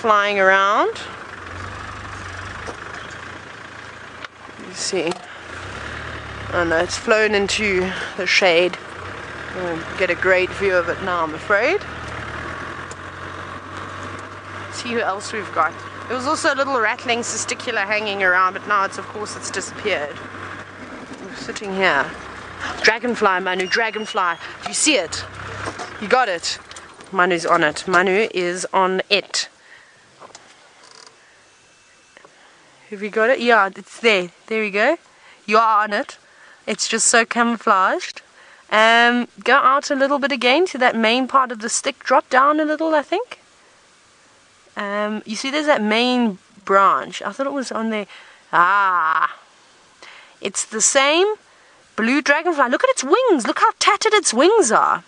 flying around. You see. Oh no, it's flown into the shade. I won't get a great view of it now, I'm afraid. See who else we've got. There was also a little rattling cesticula hanging around, but now of course it's disappeared. We're sitting here. Dragonfly, Manu, dragonfly. Do you see it? You got it. Manu's on it. Manu is on it. Have you got it? Yeah, it's there. There we go. You are on it. It's just so camouflaged. Go out a little bit again to that main part of the stick. Drop down a little, I think. You see there's that main branch. I thought it was on there. Ah. It's the same blue dragonfly. Look at its wings. Look how tattered its wings are.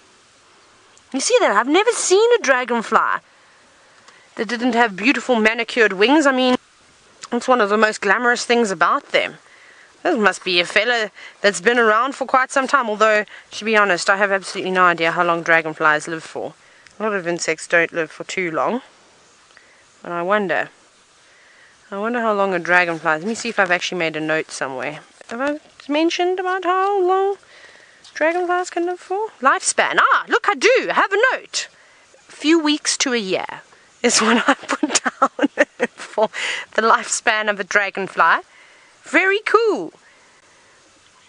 You see that? I've never seen a dragonfly that didn't have beautiful manicured wings. I mean, it's one of the most glamorous things about them. This must be a fella that's been around for quite some time, although, to be honest, I have absolutely no idea how long dragonflies live for. A lot of insects don't live for too long. But I wonder how long a dragonfly... Let me see if I've actually made a note somewhere. Have I mentioned about how long dragonflies can live for? Lifespan. Ah, look, I do. I have a note. A few weeks to a year is what I put down for the lifespan of a dragonfly. Very cool.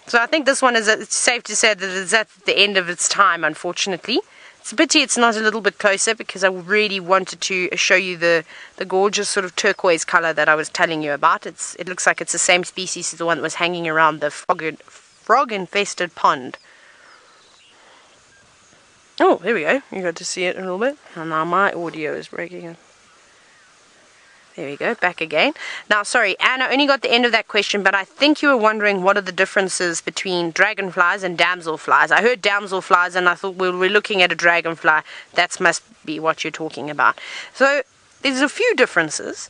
So I think this one is, it's safe to say that it's at the end of its time, unfortunately. It's a pity it's not a little bit closer, because I really wanted to show you the gorgeous sort of turquoise color that I was telling you about. It looks like it's the same species as the one that was hanging around the frog-infested pond. Oh, there we go. You got to see it a little bit. And now my audio is breaking up. There we go, back again. Now, sorry, Anne, I only got the end of that question, but I think you were wondering what are the differences between dragonflies and damselflies. I heard damselflies and I thought, well, we're looking at a dragonfly. That must be what you're talking about. So, there's a few differences.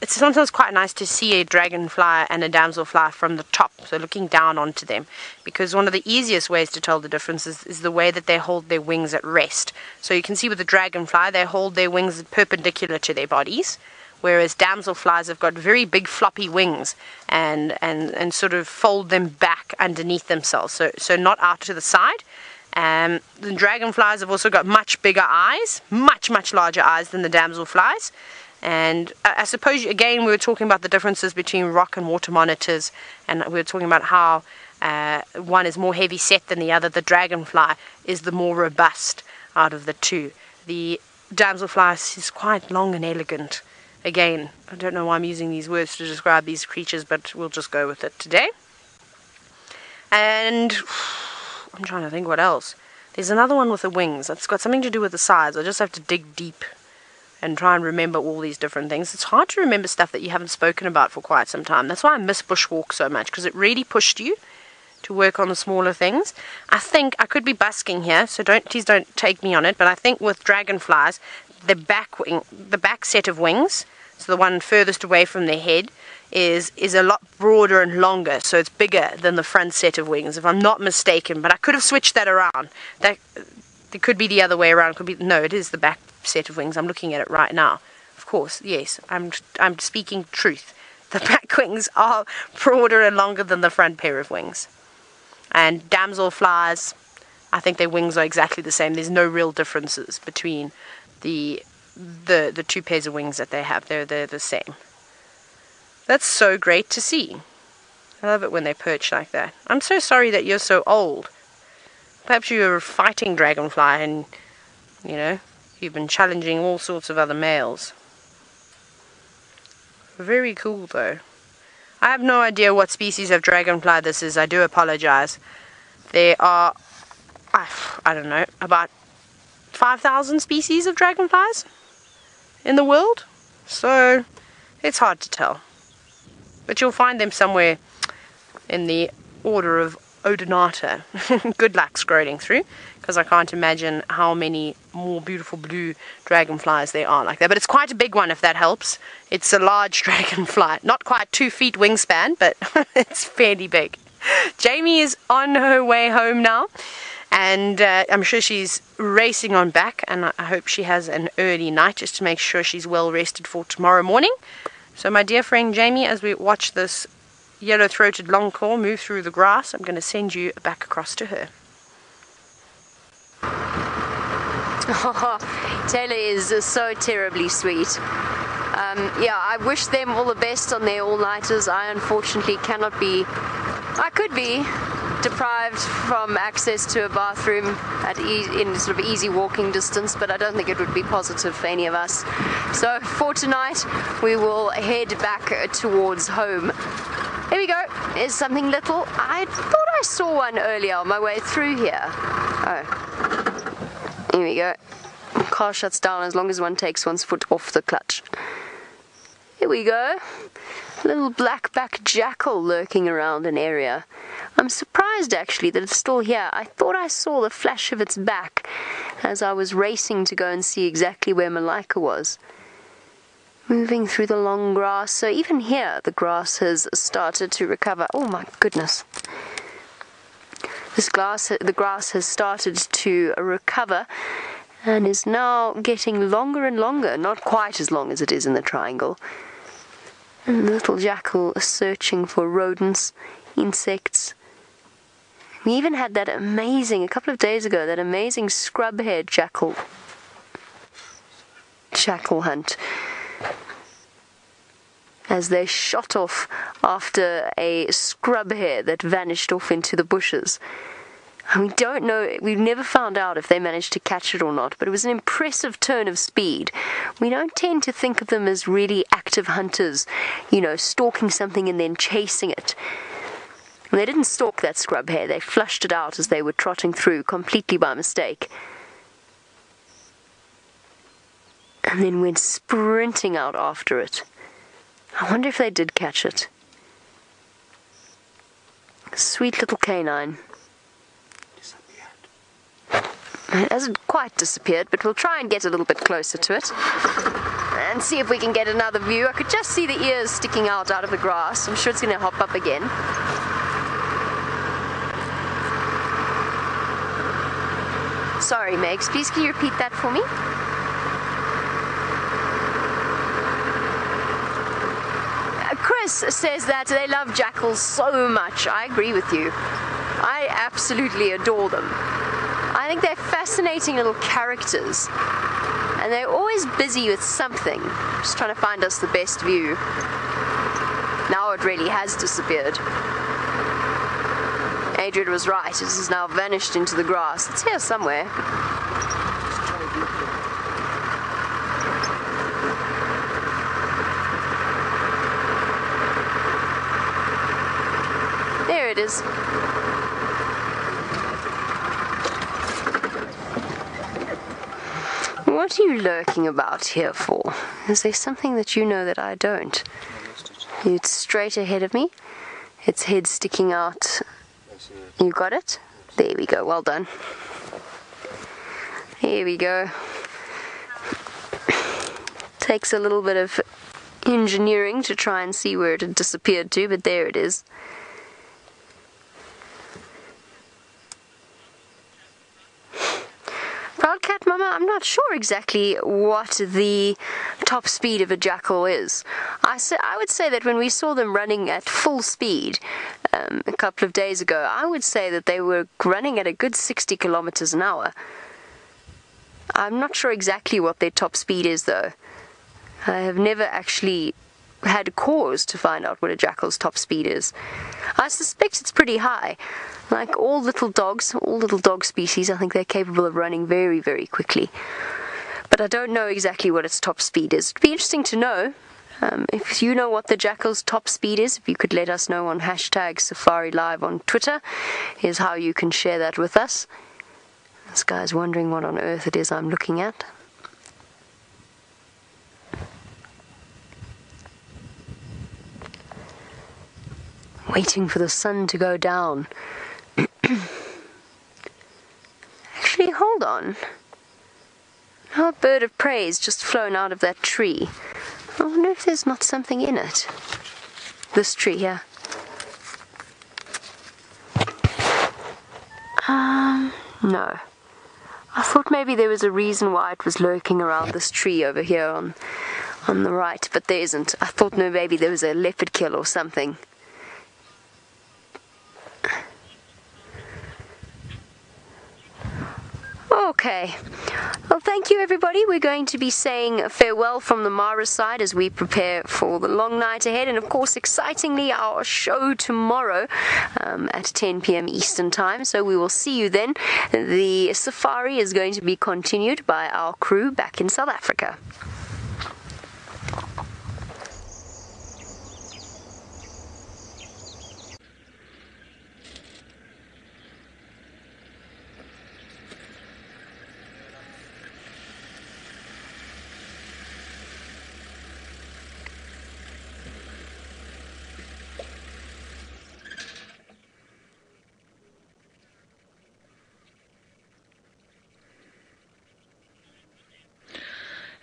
It's sometimes quite nice to see a dragonfly and a damselfly from the top, so looking down onto them, because one of the easiest ways to tell the differences is the way that they hold their wings at rest. So you can see with the dragonfly, they hold their wings perpendicular to their bodies, whereas damselflies have got very big floppy wings and sort of fold them back underneath themselves, so not out to the side. The dragonflies have also got much bigger eyes, much larger eyes than the damselflies. And I suppose, again, we were talking about the differences between rock and water monitors, and we were talking about how one is more heavy set than the other. The dragonfly is the more robust out of the two. The damselfly is quite long and elegant. Again, I don't know why I'm using these words to describe these creatures, but we'll just go with it today. And I'm trying to think what else. There's another one with the wings. It's got something to do with the sides. I just have to dig deep and try and remember all these different things. It's hard to remember stuff that you haven't spoken about for quite some time. That's why I miss bushwalk so much, because it really pushed you to work on the smaller things. I think, I could be busking here, so please don't take me on it, but I think with dragonflies, the back set of wings, so the one furthest away from their head, is a lot broader and longer, so it's bigger than the front set of wings, if I'm not mistaken, but I could have switched that around. It could be the other way around. No, it is the back set of wings. I'm looking at it right now. Of course, yes, I'm speaking truth. The back wings are broader and longer than the front pair of wings. And damselflies, I think their wings are exactly the same. There's no real differences between the two pairs of wings that they have. They're the same. That's so great to see. I love it when they perch like that. I'm so sorry that you're so old. Perhaps you were fighting dragonfly and, you know, you've been challenging all sorts of other males. Very cool, though. I have no idea what species of dragonfly this is. I do apologize. There are, I don't know, about 5,000 species of dragonflies in the world. So, it's hard to tell. But you'll find them somewhere in the order of Odonata. Good luck scrolling through, because I can't imagine how many more beautiful blue dragonflies there are like that. But it's quite a big one, if that helps. It's a large dragonfly. Not quite 2 feet wingspan, but it's fairly big. Jamie is on her way home now. And I'm sure she's racing on back, and I hope she has an early night just to make sure she's well rested for tomorrow morning. So my dear friend Jamie, as we watch this yellow-throated longclaw move through the grass, I'm going to send you back across to her. Taylor is so terribly sweet. Yeah, I wish them all the best on their all-nighters. I unfortunately cannot be. I could be deprived from access to a bathroom in sort of easy walking distance, but I don't think it would be positive for any of us. So for tonight, we will head back towards home. Here we go. There's something little. I thought I saw one earlier on my way through here. Oh, here we go. Car shuts down as long as one takes one's foot off the clutch. Here we go. A little black-backed jackal lurking around an area. I'm surprised actually that it's still here. I thought I saw the flash of its back as I was racing to go and see exactly where Malika was. Moving through the long grass, so even here the grass has started to recover. Oh my goodness. The grass has started to recover and is now getting longer and longer, not quite as long as it is in the triangle. And the little jackal is searching for rodents, insects. We even had that amazing, a couple of days ago, that amazing scrub-haired jackal hunt. As they shot off after a scrub hare that vanished off into the bushes. And we don't know, we've never found out if they managed to catch it or not, but it was an impressive turn of speed. We don't tend to think of them as really active hunters, you know, stalking something and then chasing it. And they didn't stalk that scrub hare, they flushed it out as they were trotting through, completely by mistake. And then went sprinting out after it. I wonder if they did catch it. Sweet little canine. It hasn't quite disappeared, but we'll try and get a little bit closer to it and see if we can get another view. I could just see the ears sticking out of the grass. I'm sure it's going to hop up again. Sorry, Megs, please can you repeat that for me? Chris says that they love jackals so much. I agree with you. I absolutely adore them. I think they're fascinating little characters. And they're always busy with something. Just trying to find us the best view. Now it really has disappeared. Adrian was right. It has now vanished into the grass. It's here somewhere. There it is. What are you lurking about here for? Is there something that you know that I don't? It's straight ahead of me. Its head sticking out. You got it? There we go. Well done. Here we go. Takes a little bit of engineering to try and see where it had disappeared to, but there it is. Proud cat mama, I'm not sure exactly what the top speed of a jackal is. I would say that when we saw them running at full speed a couple of days ago, I would say that they were running at a good 60 kilometers an hour. I'm not sure exactly what their top speed is though. I have never actually had cause to find out what a jackal's top speed is. I suspect it's pretty high. Like all little dog species, I think they're capable of running very, very quickly. But I don't know exactly what its top speed is. It'd be interesting to know. If you know what the jackal's top speed is, if you could let us know on #SafariLive on Twitter, here's how you can share that with us. This guy's wondering what on earth it is I'm looking at. Waiting for the sun to go down. Actually, hold on. Our bird of prey has just flown out of that tree. I wonder if there's not something in it. This tree here. No. I thought maybe there was a reason why it was lurking around this tree over here on the right, but there isn't. I thought maybe there was a leopard kill or something. Okay. Well, thank you, everybody. We're going to be saying farewell from the Mara side as we prepare for the long night ahead. And, of course, excitingly, our show tomorrow at 10 p.m. Eastern Time. So we will see you then. The safari is going to be continued by our crew back in South Africa.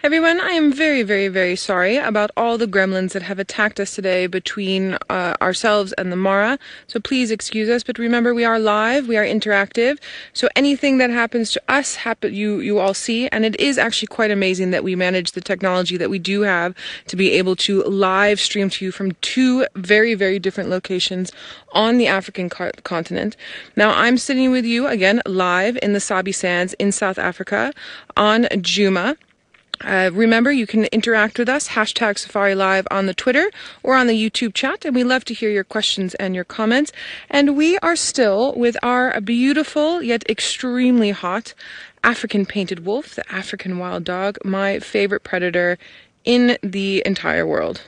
Everyone, I am very, very, very sorry about all the gremlins that have attacked us today between ourselves and the Mara. So please excuse us, but remember we are live, we are interactive. So anything that happens to us, you all see, and it is actually quite amazing that we manage the technology that we do have to be able to live stream to you from two very, very different locations on the African continent. Now I'm sitting with you again live in the Sabi Sands in South Africa on Djuma. Remember, you can interact with us, hashtag Safari Live on the Twitter or on the YouTube chat, and we love to hear your questions and your comments. And we are still with our beautiful yet extremely hot African painted wolf, the African wild dog, my favorite predator in the entire world.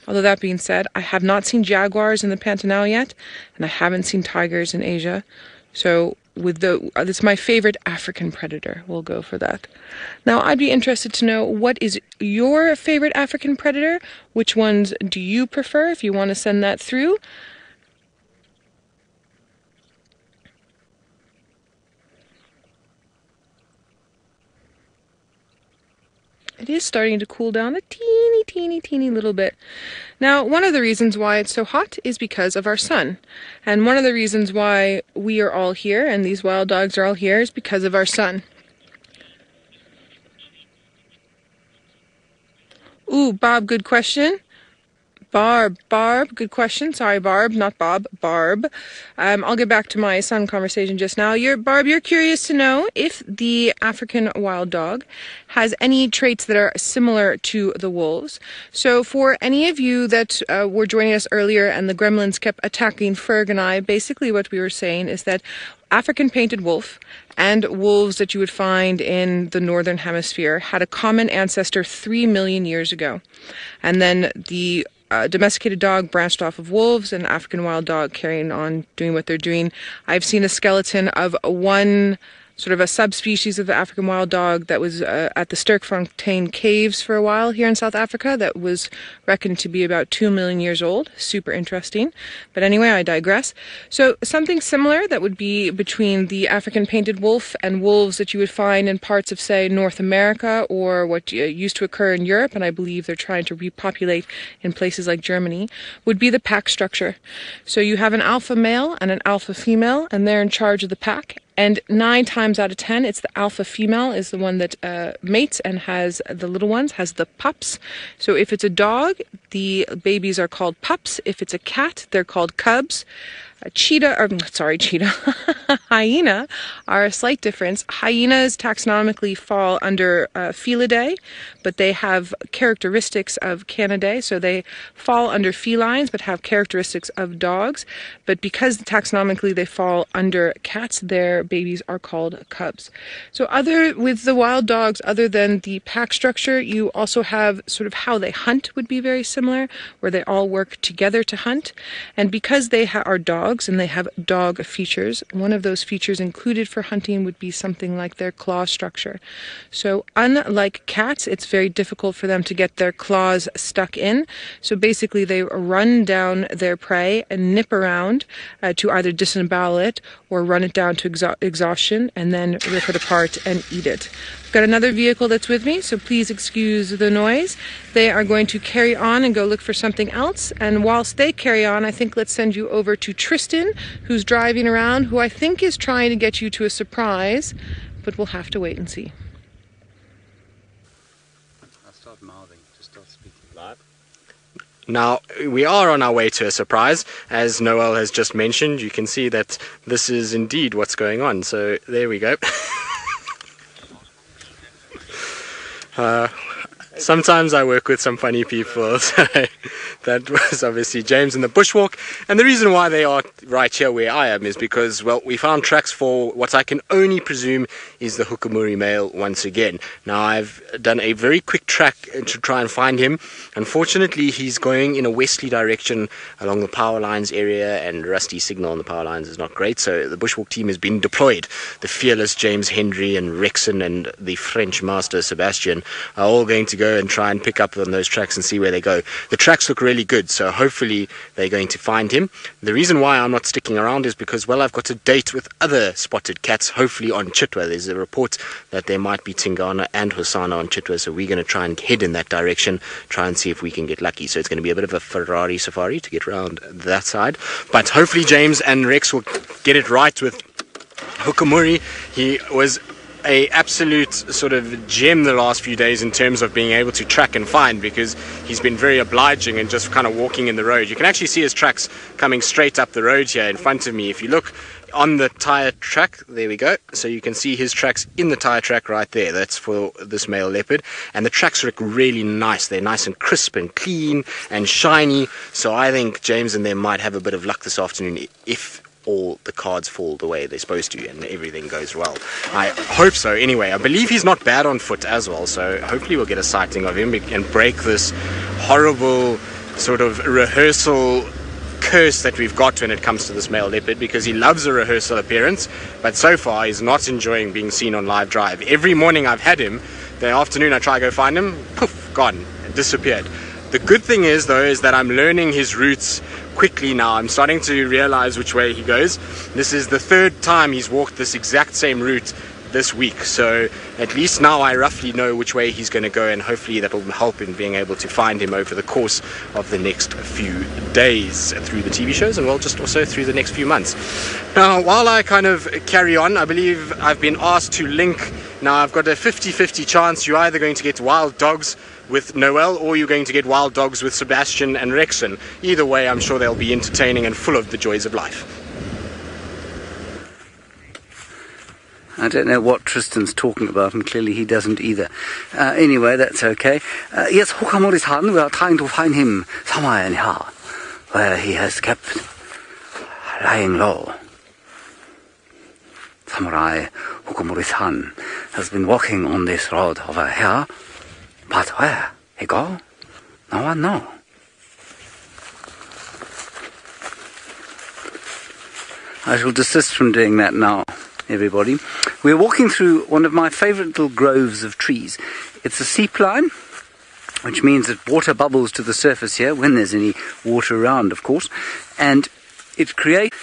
Although that being said, I have not seen jaguars in the Pantanal yet, and I haven't seen tigers in Asia. So it's my favorite African predator. We'll go for that. Now, I'd be interested to know, what is your favorite African predator? Which ones do you prefer? If you want to send that through. It is starting to cool down a teeny little bit. Now, one of the reasons why it's so hot is because of our sun. And one of the reasons why we are all here and these wild dogs are all here is because of our sun. Ooh, Bob, good question. Barb, good question. Sorry, Barb, not Bob, Barb. I'll get back to my son conversation just now. Barb, you're curious to know if the African wild dog has any traits that are similar to the wolves. So for any of you that were joining us earlier and the gremlins kept attacking Ferg and I, basically what we were saying is that African painted wolf and wolves that you would find in the northern hemisphere had a common ancestor 3 million years ago. And then the domesticated dog branched off of wolves, and African wild dog carrying on doing what they're doing. I've seen a skeleton of one sort of a subspecies of the African wild dog that was at the Sterkfontein caves for a while here in South Africa that was reckoned to be about 2 million years old. Super interesting. But anyway, I digress. So something similar that would be between the African painted wolf and wolves that you would find in parts of, say, North America or what used to occur in Europe, and I believe they're trying to repopulate in places like Germany, would be the pack structure. So you have an alpha male and an alpha female, and they're in charge of the pack. And 9 times out of 10, it's the alpha female is the one that mates and has the little ones, has the pups. So if it's a dog, the babies are called pups. If it's a cat, they're called cubs. Hyena are a slight difference. Hyenas taxonomically fall under Felidae, but they have characteristics of Canidae, so they fall under felines but have characteristics of dogs. But because taxonomically they fall under cats, their babies are called cubs. So with the wild dogs, other than the pack structure, you also have sort of how they hunt would be very similar, where they all work together to hunt. And because they are dogs, and they have dog features. One of those features included for hunting would be something like their claw structure. So unlike cats, it's very difficult for them to get their claws stuck in. So basically they run down their prey and nip around to either disembowel it or run it down to exhaustion and then rip it apart and eat it. I've got another vehicle that's with me, so please excuse the noise. They are going to carry on and go look for something else. And whilst they carry on, I think let's send you over to Tristan, who's driving around, who I think is trying to get you to a surprise, but we'll have to wait and see. I'll start mouthing, just start speaking live. Now, we are on our way to a surprise. As Noel has just mentioned, you can see that this is indeed what's going on. So there we go. Sometimes I work with some funny people, so that was obviously James in the bushwalk. And the reason why they are right here where I am is because, well, we found tracks for what I can only presume is the Hukamuri male once again. Now, I've done a very quick track to try and find him. Unfortunately, he's going in a westerly direction along the power lines area, and rusty signal on the power lines is not great, so the bushwalk team has been deployed. The fearless James Hendry and Rexon and the French master Sebastian are all going to go and try and pick up on those tracks and see where they go. The tracks look really good, so hopefully they're going to find him. The reason why I'm not sticking around is because, well, I've got a date with other spotted cats, hopefully on Chitwa. There's a report that there might be Tingana and Hosana on Chitwa, so we're going to try and head in that direction, try and see if we can get lucky. So it's going to be a bit of a Ferrari safari to get around that side. But hopefully James and Rex will get it right with Hukamuri. He was a absolute sort of gem the last few days in terms of being able to track and find, because he's been very obliging and just kind of walking in the road. You can actually see his tracks coming straight up the road here in front of me. If you look on the tire track, there we go, so you can see his tracks in the tire track right there. That's for this male leopard, and the tracks look really nice. They're nice and crisp and clean and shiny, so I think James and them might have a bit of luck this afternoon if all the cards fall the way they're supposed to and everything goes well. I hope so. Anyway, I believe he's not bad on foot as well, so hopefully we'll get a sighting of him and break this horrible sort of rehearsal curse that we've got when it comes to this male leopard, because he loves a rehearsal appearance, but so far he's not enjoying being seen on live drive. Every morning I've had him, the afternoon I try to go find him, poof, gone, disappeared. The good thing is, though, is that I'm learning his routes quickly now. I'm starting to realize which way he goes. This is the third time he's walked this exact same route this week, so at least now I roughly know which way he's going to go, and hopefully that will help in being able to find him over the course of the next few days through the TV shows, and well, just also through the next few months. Now, while I kind of carry on, I believe I've been asked to link. Now, I've got a 50-50 chance. You're either going to get wild dogs with Noel, or you're going to get wild dogs with Sebastian and Rexon. Either way, I'm sure they'll be entertaining and full of the joys of life. I don't know what Tristan's talking about, and clearly he doesn't either. Anyway, that's okay. Yes, Hukamuri-san, we are trying to find him somewhere in here, where he has kept lying low. Samurai Hukamuri-san has been walking on this road over here, but where he go? No one knows. I shall desist from doing that now, everybody. We're walking through one of my favourite little groves of trees. It's a seep line, which means that water bubbles to the surface here, when there's any water around, of course, and it creates...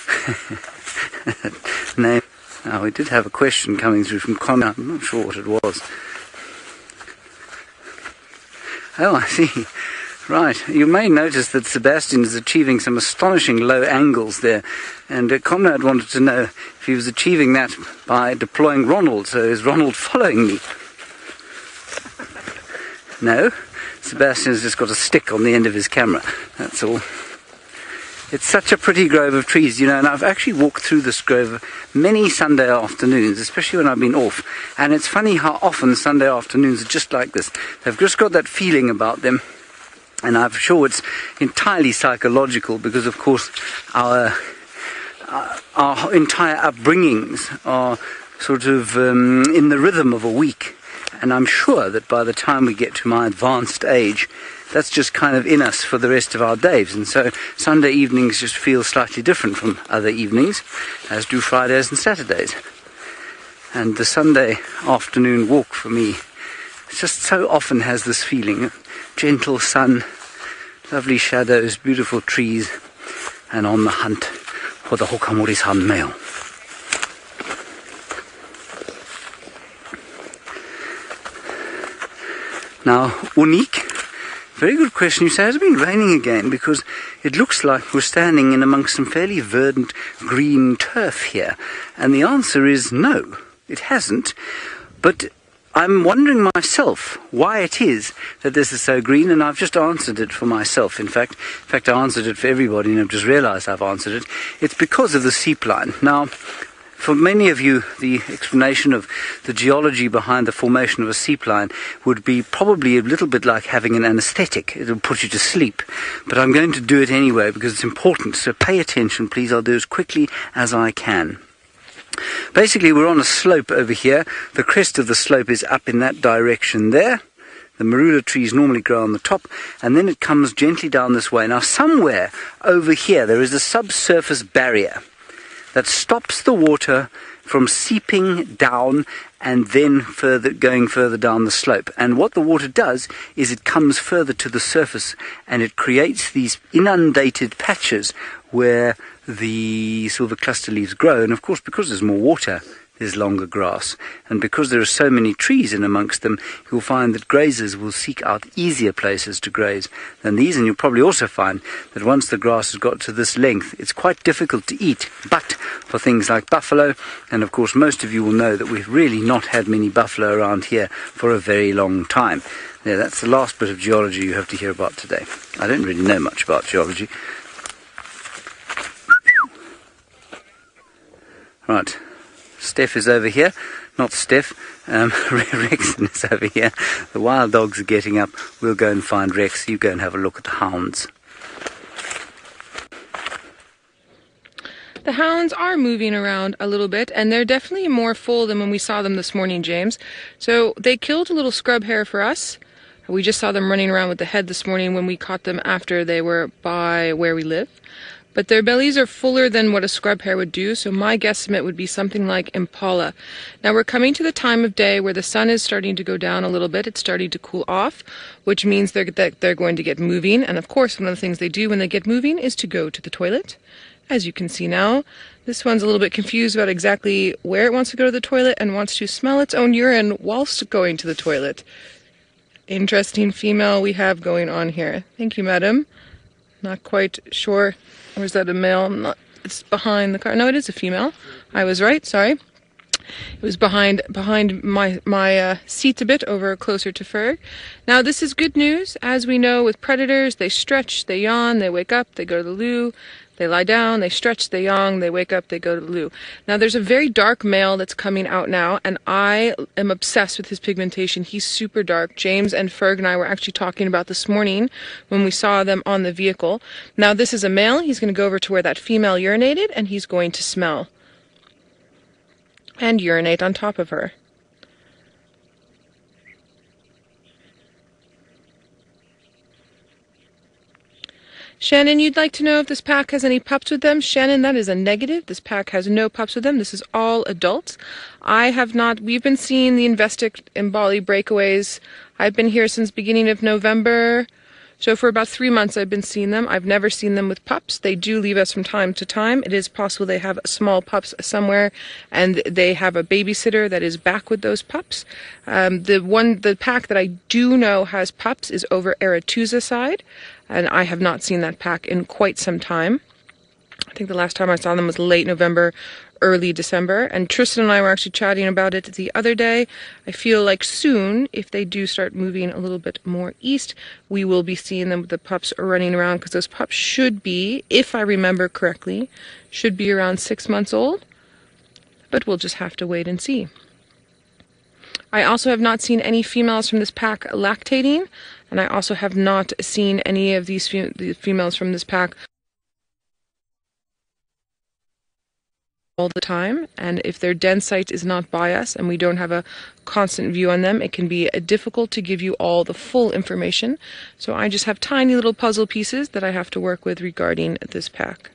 No. Now, we did have a question coming through from Connor. I'm not sure what it was. Oh, I see. Right. You may notice that Sebastian is achieving some astonishing low angles there. And Conrad wanted to know if he was achieving that by deploying Ronald. So is Ronald following me? No. Sebastian's just got a stick on the end of his camera. That's all. It's such a pretty grove of trees, you know, and I've actually walked through this grove many Sunday afternoons, especially when I've been off. And it's funny how often Sunday afternoons are just like this. They've just got that feeling about them. And I'm sure it's entirely psychological, because, of course, our entire upbringings are sort of in the rhythm of a week. And I'm sure that by the time we get to my advanced age, that's just kind of in us for the rest of our days. And so Sunday evenings just feel slightly different from other evenings, as do Fridays and Saturdays. And the Sunday afternoon walk for me, it just so often has this feeling. Gentle sun, lovely shadows, beautiful trees, and on the hunt for the Hukamuri-san male. Now, Unique, very good question. You say, has it been raining again? Because it looks like we're standing in amongst some fairly verdant green turf here. And the answer is no, it hasn't. But I'm wondering myself why it is that this is so green, and I've just answered it for myself. In fact, I answered it for everybody, and I've just realized I've answered it. It's because of the seep line. Now, for many of you, the explanation of the geology behind the formation of a seep line would be probably a little bit like having an anesthetic. It'll put you to sleep. But I'm going to do it anyway because it's important. So pay attention, please. I'll do as quickly as I can. Basically, we're on a slope over here. The crest of the slope is up in that direction there. The marula trees normally grow on the top, and then it comes gently down this way. Now, somewhere over here, there is a subsurface barrier that stops the water from seeping down and then going further down the slope. And what the water does is it comes further to the surface, and it creates these inundated patches where the silver cluster leaves grow. And of course, because there's more water, there's longer grass. And because there are so many trees in amongst them, you'll find that grazers will seek out easier places to graze than these. And you'll probably also find that once the grass has got to this length, it's quite difficult to eat. But for things like buffalo, and of course most of you will know that we've really not had many buffalo around here for a very long time. Yeah, that's the last bit of geology you have to hear about today. I don't really know much about geology. Right. Steph is over here, not Steph, Rex is over here. The wild dogs are getting up. We'll go and find Rex. You go and have a look at the hounds. The hounds are moving around a little bit, and they're definitely more full than when we saw them this morning, James. So they killed a little scrub hare for us. We just saw them running around with the head this morning when we caught them after they were by where we live. But their bellies are fuller than what a scrub hare would do, so my guesstimate would be something like impala. Now we're coming to the time of day where the sun is starting to go down a little bit. It's starting to cool off, which means they're going to get moving. And of course, one of the things they do when they get moving is to go to the toilet. As you can see now, this one's a little bit confused about exactly where it wants to go to the toilet and wants to smell its own urine whilst going to the toilet. Interesting female we have going on here. Thank you, madam. Not quite sure. Or is that a male? It's behind the car. No, it is a female. I was right. Sorry. It was behind my seat a bit, over closer to Ferg. Now, this is good news. As we know, with predators, they stretch, they yawn, they wake up, they go to the loo. They lie down, they stretch, they yawn, they wake up, they go to the loo. Now, there's a very dark male that's coming out now, and I am obsessed with his pigmentation. He's super dark. James and Ferg and I were actually talking about this morning when we saw them on the vehicle. Now, this is a male. He's going to go over to where that female urinated, and he's going to smell and urinate on top of her. Shannon, you'd like to know if this pack has any pups with them? Shannon, that is a negative. This pack has no pups with them. This is all adults. I have not. We've been seeing the Investec and Bali breakaways. I've been here since beginning of November. So for about 3 months I've been seeing them. I've never seen them with pups. They do leave us from time to time. It is possible they have small pups somewhere and they have a babysitter that is back with those pups. The pack that I do know has pups is over Aratusa side, and I have not seen that pack in quite some time. I think the last time I saw them was late November, early December, and Tristan and I were actually chatting about it the other day. I feel like soon, if they do start moving a little bit more east, we will be seeing them with the pups running around, because those pups should be, if I remember correctly, should be around 6 months old, but we'll just have to wait and see. I also have not seen any females from this pack lactating, and I also have not seen any of these females from this pack all the time. And if their den site is not by us and we don't have a constant view on them, it can be difficult to give you all the full information. So I just have tiny little puzzle pieces that I have to work with regarding this pack.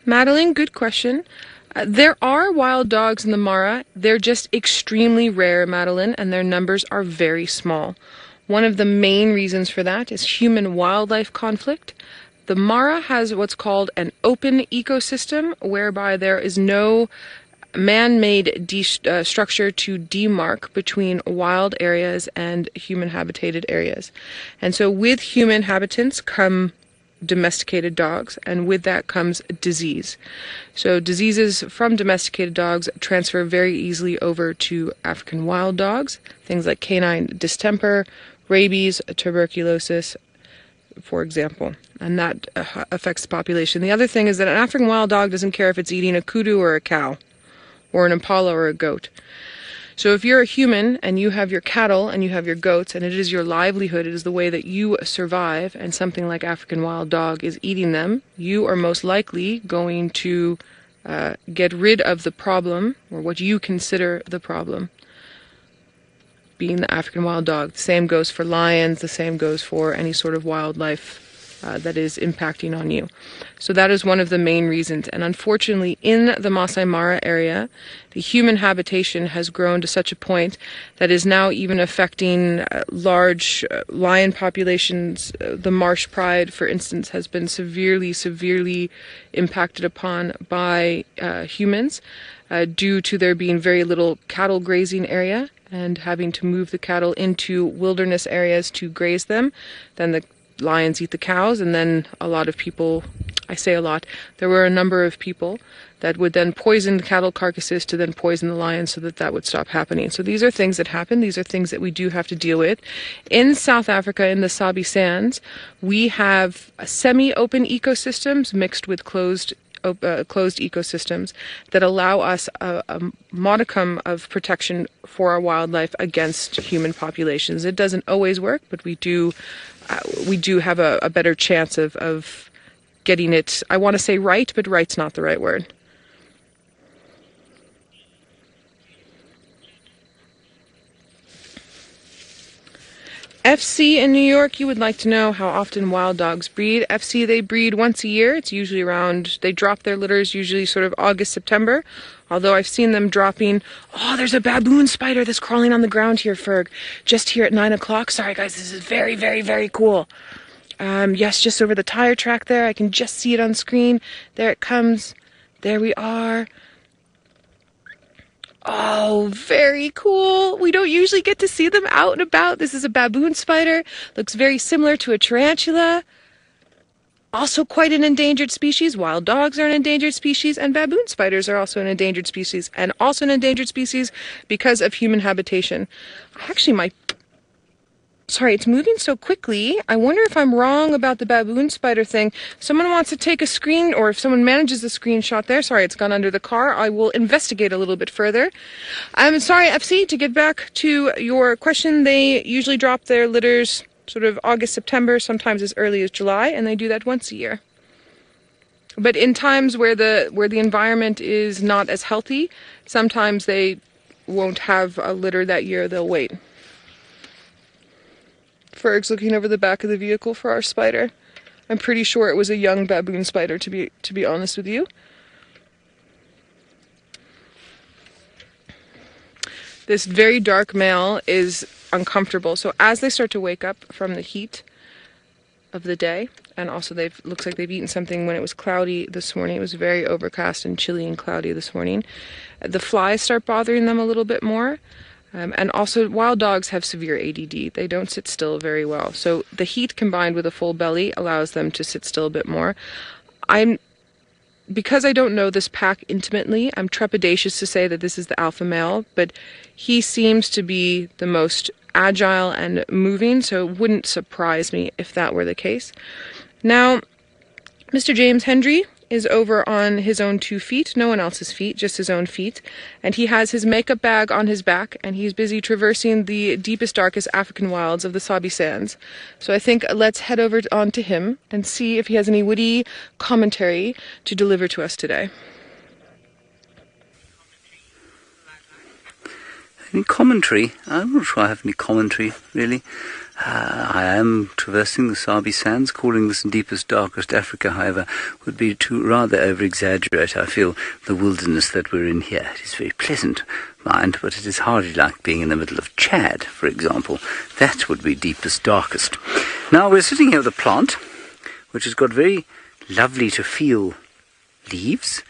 Madeline, good question. There are wild dogs in the Mara. They're just extremely rare, Madeline, and their numbers are very small. One of the main reasons for that is human-wildlife conflict. The Mara has what's called an open ecosystem, whereby there is no man-made structure to demarc between wild areas and human-habitated areas. And so with human habitants come domesticated dogs, and with that comes disease. So diseases from domesticated dogs transfer very easily over to African wild dogs, things like canine distemper, rabies, tuberculosis, for example, and that affects the population. The other thing is that an African wild dog doesn't care if it's eating a kudu or a cow, or an impala or a goat. So if you're a human and you have your cattle and you have your goats and it is your livelihood, it is the way that you survive, and something like African wild dog is eating them, you are most likely going to get rid of the problem, or what you consider the problem, being the African wild dog. The same goes for lions, the same goes for any sort of wildlife that is impacting on you. So that is one of the main reasons. And unfortunately, in the Masai Mara area, the human habitation has grown to such a point that is now even affecting large lion populations. The marsh pride, for instance, has been severely impacted upon by humans due to there being very little cattle grazing area and having to move the cattle into wilderness areas to graze them. Then the lions eat the cows, and then a lot of people, I say a lot, there were a number of people that would then poison the cattle carcasses to then poison the lions so that that would stop happening. So these are things that happen. These are things that we do have to deal with. In South Africa, in the Sabi sands, we have semi-open ecosystems mixed with closed ecosystems that allow us a modicum of protection for our wildlife against human populations. It doesn't always work, but we do have a better chance of getting it, I want to say right, but right's not the right word. FC in New York, you would like to know how often wild dogs breed. FC, they breed once a year. It's usually around, they drop their litters usually sort of August, September. Although I've seen them dropping, oh, there's a baboon spider that's crawling on the ground here, Ferg. Just here at 9 o'clock. Sorry guys, this is very cool. Yes, just over the tire track there. I can just see it on screen. There it comes. There we are. Oh, very cool. We don't usually get to see them out and about. This is a baboon spider. Looks very similar to a tarantula. Also quite an endangered species. Wild dogs are an endangered species, and baboon spiders are also an endangered species, and also an endangered species because of human habitation. Actually, sorry, it's moving so quickly. I wonder if I'm wrong about the baboon spider thing. Someone wants to take a screen, or if someone manages the screenshot there. Sorry, it's gone under the car. I will investigate a little bit further. I'm sorry, FC, to get back to your question, they usually drop their litters sort of August, September, sometimes as early as July, and they do that once a year. But in times where the environment is not as healthy, sometimes they won't have a litter that year. They'll wait. Ferg's looking over the back of the vehicle for our spider. I'm pretty sure it was a young baboon spider, to be honest with you. This very dark male is uncomfortable. So as they start to wake up from the heat of the day, and also looks like they've eaten something when it was cloudy this morning. It was very overcast and chilly and cloudy this morning. The flies start bothering them a little bit more. And also, wild dogs have severe ADD. They don't sit still very well. So the heat combined with a full belly allows them to sit still a bit more. Because I don't know this pack intimately, I'm trepidatious to say that this is the alpha male, but he seems to be the most agile and moving, so it wouldn't surprise me if that were the case. Now, Mr. James Hendry is over on his own 2 feet, no one else's feet, just his own feet, and he has his makeup bag on his back, and he's busy traversing the deepest, darkest African wilds of the Sabi sands. So I think let's head over on to him and see if he has any witty commentary to deliver to us today. Any commentary? I'm not sure I have any commentary, really. I am traversing the Sabi sands. Calling this deepest, darkest Africa, however, would be to rather over-exaggerate. I feel the wilderness that we're in here. It is very pleasant, mind, but it is hardly like being in the middle of Chad, for example. That would be deepest, darkest. Now, we're sitting here with a plant, which has got very lovely to feel leaves.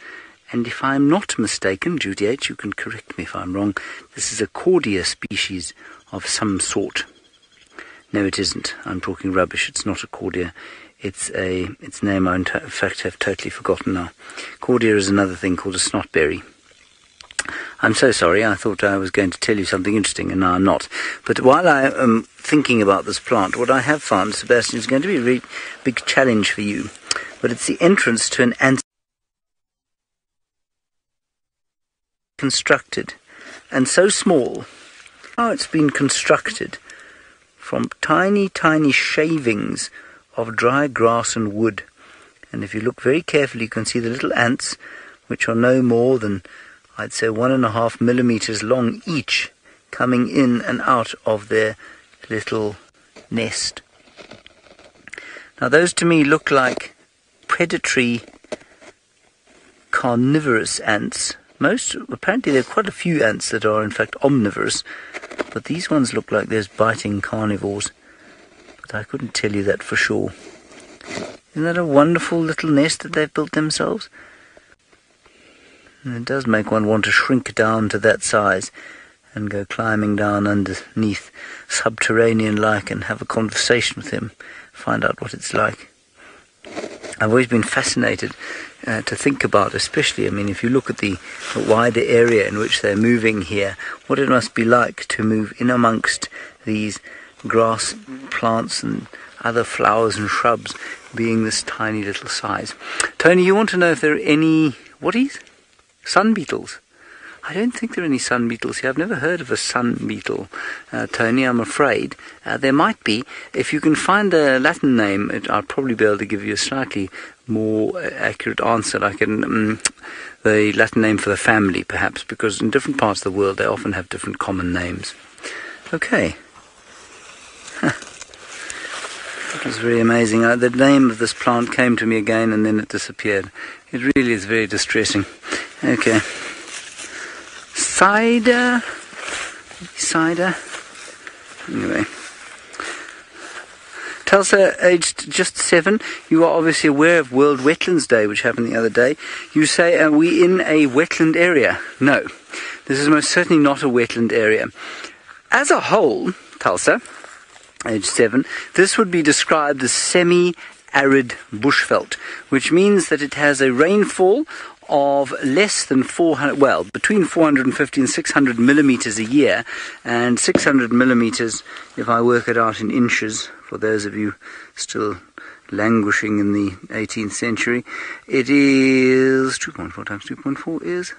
And if I'm not mistaken, Judy H., you can correct me if I'm wrong, this is a cordia species of some sort. No, it isn't. I'm talking rubbish. It's not a cordia. Its name I in fact have totally forgotten now. Cordia is another thing called a snotberry. I'm so sorry. I thought I was going to tell you something interesting, and now I'm not. But while I am thinking about this plant, what I have found, Sebastian, is going to be a really big challenge for you. But it's the entrance to an constructed, and so small. How it's been constructed from tiny, tiny shavings of dry grass and wood. And if you look very carefully, you can see the little ants, which are no more than, I'd say, 1.5 millimeters long each, coming in and out of their little nest. Now those to me look like predatory carnivorous ants. Apparently there are quite a few ants that are in fact omnivorous, but these ones look like there's biting carnivores. But I couldn't tell you that for sure. Isn't that a wonderful little nest that they've built themselves? And it does make one want to shrink down to that size and go climbing down underneath subterranean-like and have a conversation with him, find out what it's like. I've always been fascinated to think about, especially, if you look at the wider area in which they're moving here, what it must be like to move in amongst these grass plants and other flowers and shrubs, being this tiny little size. Tony, you want to know if there are any, sun beetles? I don't think there are any sun beetles here. I've never heard of a sun beetle, Tony, I'm afraid. There might be. If you can find a Latin name, I'll probably be able to give you a slightly more accurate answer, like the Latin name for the family, perhaps, because in different parts of the world they often have different common names. Okay. That was very amazing. The name of this plant came to me again and then it disappeared. It really is very distressing. Okay. Cider. Anyway. Tulsa, aged just 7, you are obviously aware of World Wetlands Day, which happened the other day. You say, are we in a wetland area? No. This is most certainly not a wetland area. As a whole, Tulsa, aged 7, this would be described as semi-arid bushveld, which means that it has a rainfall of less than between 450 and 600 millimeters a year, and 600 millimeters, if I work it out in inches, for those of you still languishing in the 18th century, it is 2.4 times 2.4 is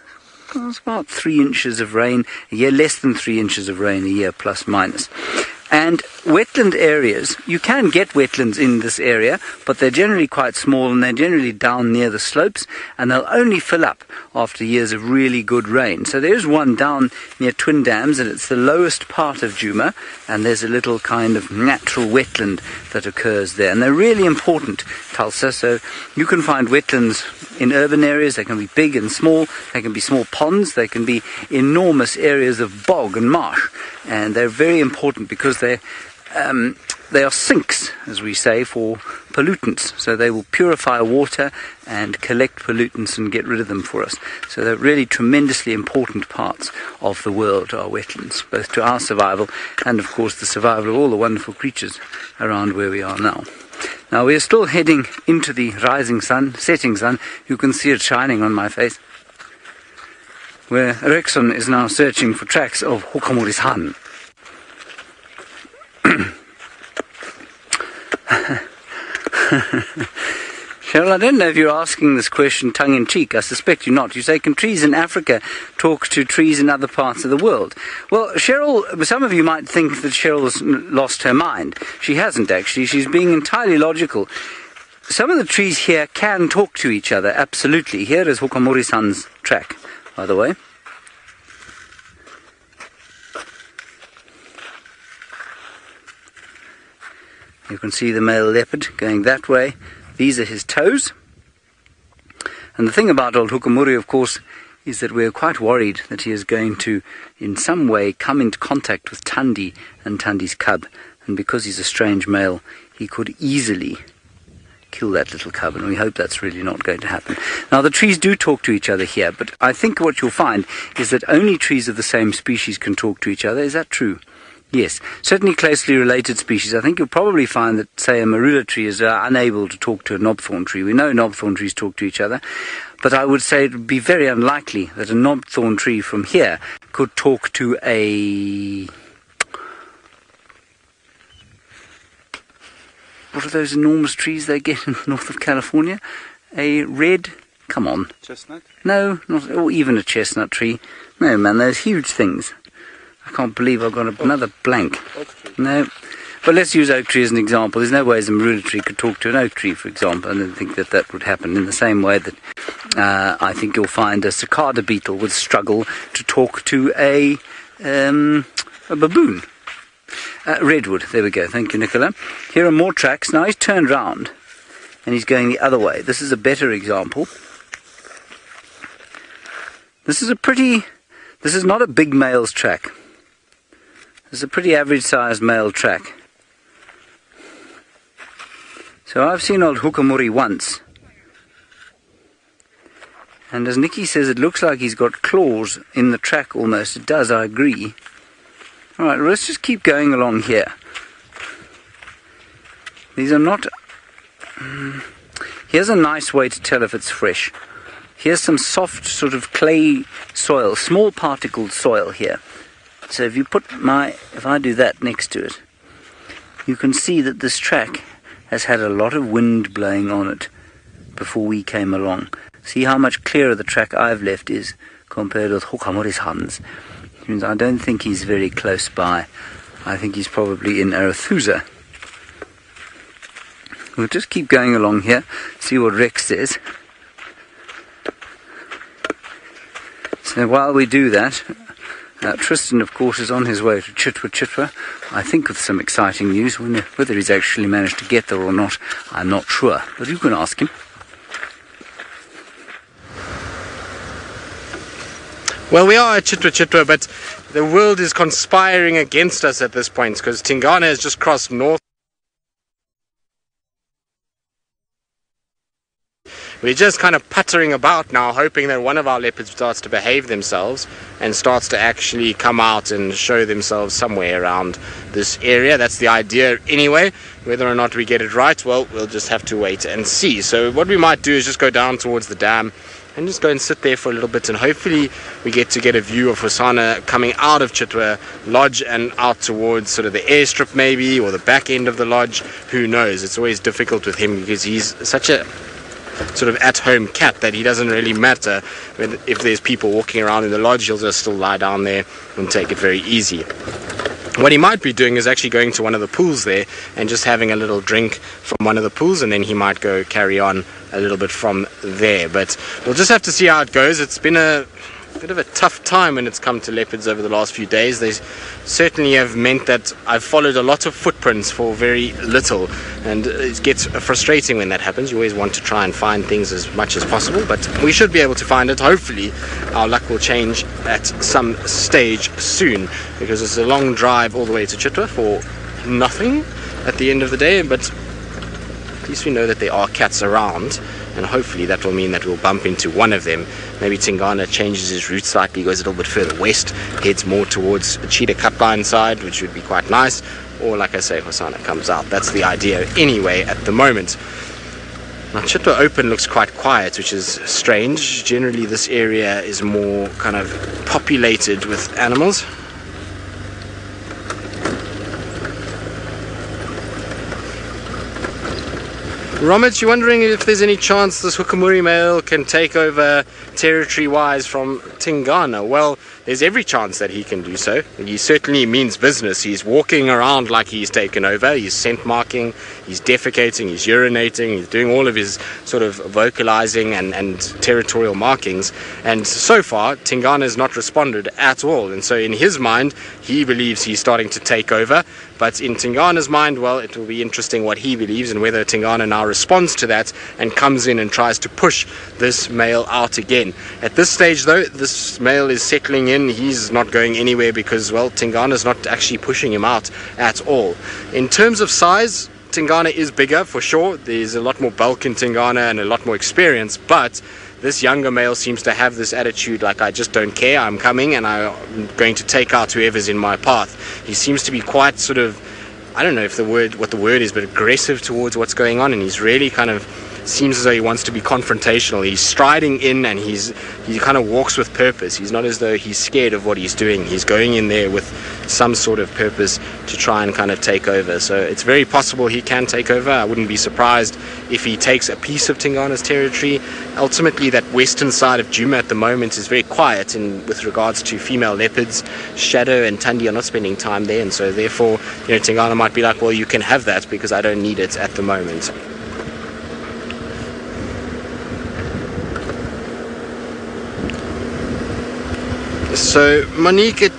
it's about 3 inches of rain a year, less than 3 inches of rain a year, plus minus. And wetland areas, you can get wetlands in this area, but they're generally quite small and they're generally down near the slopes, and they'll only fill up after years of really good rain. So there's one down near Twin Dams, and it's the lowest part of Djuma, and there's a little kind of natural wetland that occurs there. And they're really important, Tulsa, so you can find wetlands in urban areas. They can be big and small, they can be small ponds, they can be enormous areas of bog and marsh, and they're very important because they are sinks, as we say, for pollutants. So they will purify water and collect pollutants and get rid of them for us. So they're really tremendously important parts of the world, our wetlands, both to our survival and, of course, the survival of all the wonderful creatures around where we are now. Now, we are still heading into the setting sun. You can see it shining on my face, where Rexon is now searching for tracks of Hokamori-san. Cheryl, I don't know if you're asking this question tongue-in-cheek. I suspect you're not. You say, can trees in Africa talk to trees in other parts of the world? Well, Cheryl, some of you might think that Cheryl's lost her mind. She hasn't, actually. She's being entirely logical. Some of the trees here can talk to each other, absolutely. Here is Hokamori-san's track, by the way. You can see the male leopard going that way. These are his toes. And the thing about old Hukamuri, of course, is that we're quite worried that he is going to, in some way, come into contact with Thandi and Thandi's cub. And because he's a strange male, he could easily kill that little cub, and we hope that's really not going to happen. Now, the trees do talk to each other here, but I think what you'll find is that only trees of the same species can talk to each other. Is that true? Yes, certainly closely related species. I think you'll probably find that, say, a marula tree is unable to talk to a knobthorn tree. We know knobthorn trees talk to each other, but I would say it would be very unlikely that a knobthorn tree from here could talk to a... What are those enormous trees they get in the north of California? A red... Come on. Chestnut? No, not, or even a chestnut tree. No, man, those huge things. I can't believe I've got another blank. No. But let's use oak tree as an example. There's no way a marula tree could talk to an oak tree, for example, and I think that that would happen in the same way that I think you'll find a cicada beetle would struggle to talk to a baboon. Redwood, there we go. Thank you, Nicola. Here are more tracks. Now he's turned round and he's going the other way. This is a better example. This is not a big male's track. This is a pretty average-sized male track. So I've seen old Hukamuri once. And as Nikki says, it looks like he's got claws in the track almost. It does, I agree. Alright, well, let's just keep going along here. These are not... Here's a nice way to tell if it's fresh. Here's some soft sort of clay soil, small particled soil here. So if I do that next to it, you can see that this track has had a lot of wind blowing on it before we came along. See how much clearer the track I've left is compared with Hukamuri's hands. I don't think he's very close by. I think he's probably in Arethusa. We'll just keep going along here, see what Rex says. So while we do that, Tristan, of course, is on his way to Chitwa, I think with some exciting news. Whether he's actually managed to get there or not, I'm not sure. But you can ask him. Well, we are at Chitwa, but the world is conspiring against us at this point because Tingana has just crossed north. We're just kind of puttering about now, hoping that one of our leopards starts to behave themselves and starts to actually come out and show themselves somewhere around this area. That's the idea anyway. Whether or not we get it right, well, we'll just have to wait and see. So what we might do is just go down towards the dam and just go and sit there for a little bit, and hopefully we get a view of Hosana coming out of Chitwa Lodge and out towards sort of the airstrip maybe, or the back end of the lodge. Who knows? It's always difficult with him because he's such a sort of at-home cat that he doesn't really matter if there's people walking around in the lodge. He'll just still lie down there and take it very easy. What he might be doing is actually going to one of the pools there and just having a little drink from one of the pools, and then he might go carry on a little bit from there. But we'll just have to see how it goes. It's been a bit of a tough time when it's come to leopards over the last few days. They certainly have meant that I've followed a lot of footprints for very little, and it gets frustrating when that happens. You always want to try and find things as much as possible, but we should be able to find it. Hopefully our luck will change at some stage soon, because it's a long drive all the way to Chitwa for nothing at the end of the day, but at least we know that there are cats around, and hopefully that will mean that we'll bump into one of them. Maybe Tingana changes his route slightly, goes a little bit further west, heads more towards the Cheetah Cutline side, which would be quite nice, or like I say, Hosana comes out. That's the idea anyway at the moment. Now Chitwa Open looks quite quiet, which is strange. Generally this area is more kind of populated with animals. Romich, you're wondering if there's any chance this Hukamuri male can take over territory-wise from Tingana. Well, there's every chance that he can do so. He certainly means business. He's walking around like he's taken over. He's scent marking, he's defecating, he's urinating, he's doing all of his sort of vocalizing and territorial markings. And so far, Tingana has not responded at all. And so in his mind, he believes he's starting to take over. But in Tingana's mind, well, it will be interesting what he believes and whether Tingana now responds to that and comes in and tries to push this male out again. At this stage, though, this male is settling in. He's not going anywhere because, well, Tingana's not actually pushing him out at all. In terms of size, Tingana is bigger for sure. There's a lot more bulk in Tingana and a lot more experience, but this younger male seems to have this attitude like, I just don't care, I'm coming and I'm going to take out whoever's in my path. He seems to be quite sort of, I don't know if what the word is, but aggressive towards what's going on, and he's really kind of seems as though he wants to be confrontational. He's striding in and he kind of walks with purpose. He's not as though he's scared of what he's doing. He's going in there with some sort of purpose to try and kind of take over. So it's very possible he can take over. I wouldn't be surprised if he takes a piece of Tingana's territory. Ultimately, that western side of Djuma at the moment is very quiet with regards to female leopards. Shadow and Tandi are not spending time there, and so therefore, Tingana might be like, well, you can have that because I don't need it at the moment. So, Monique, it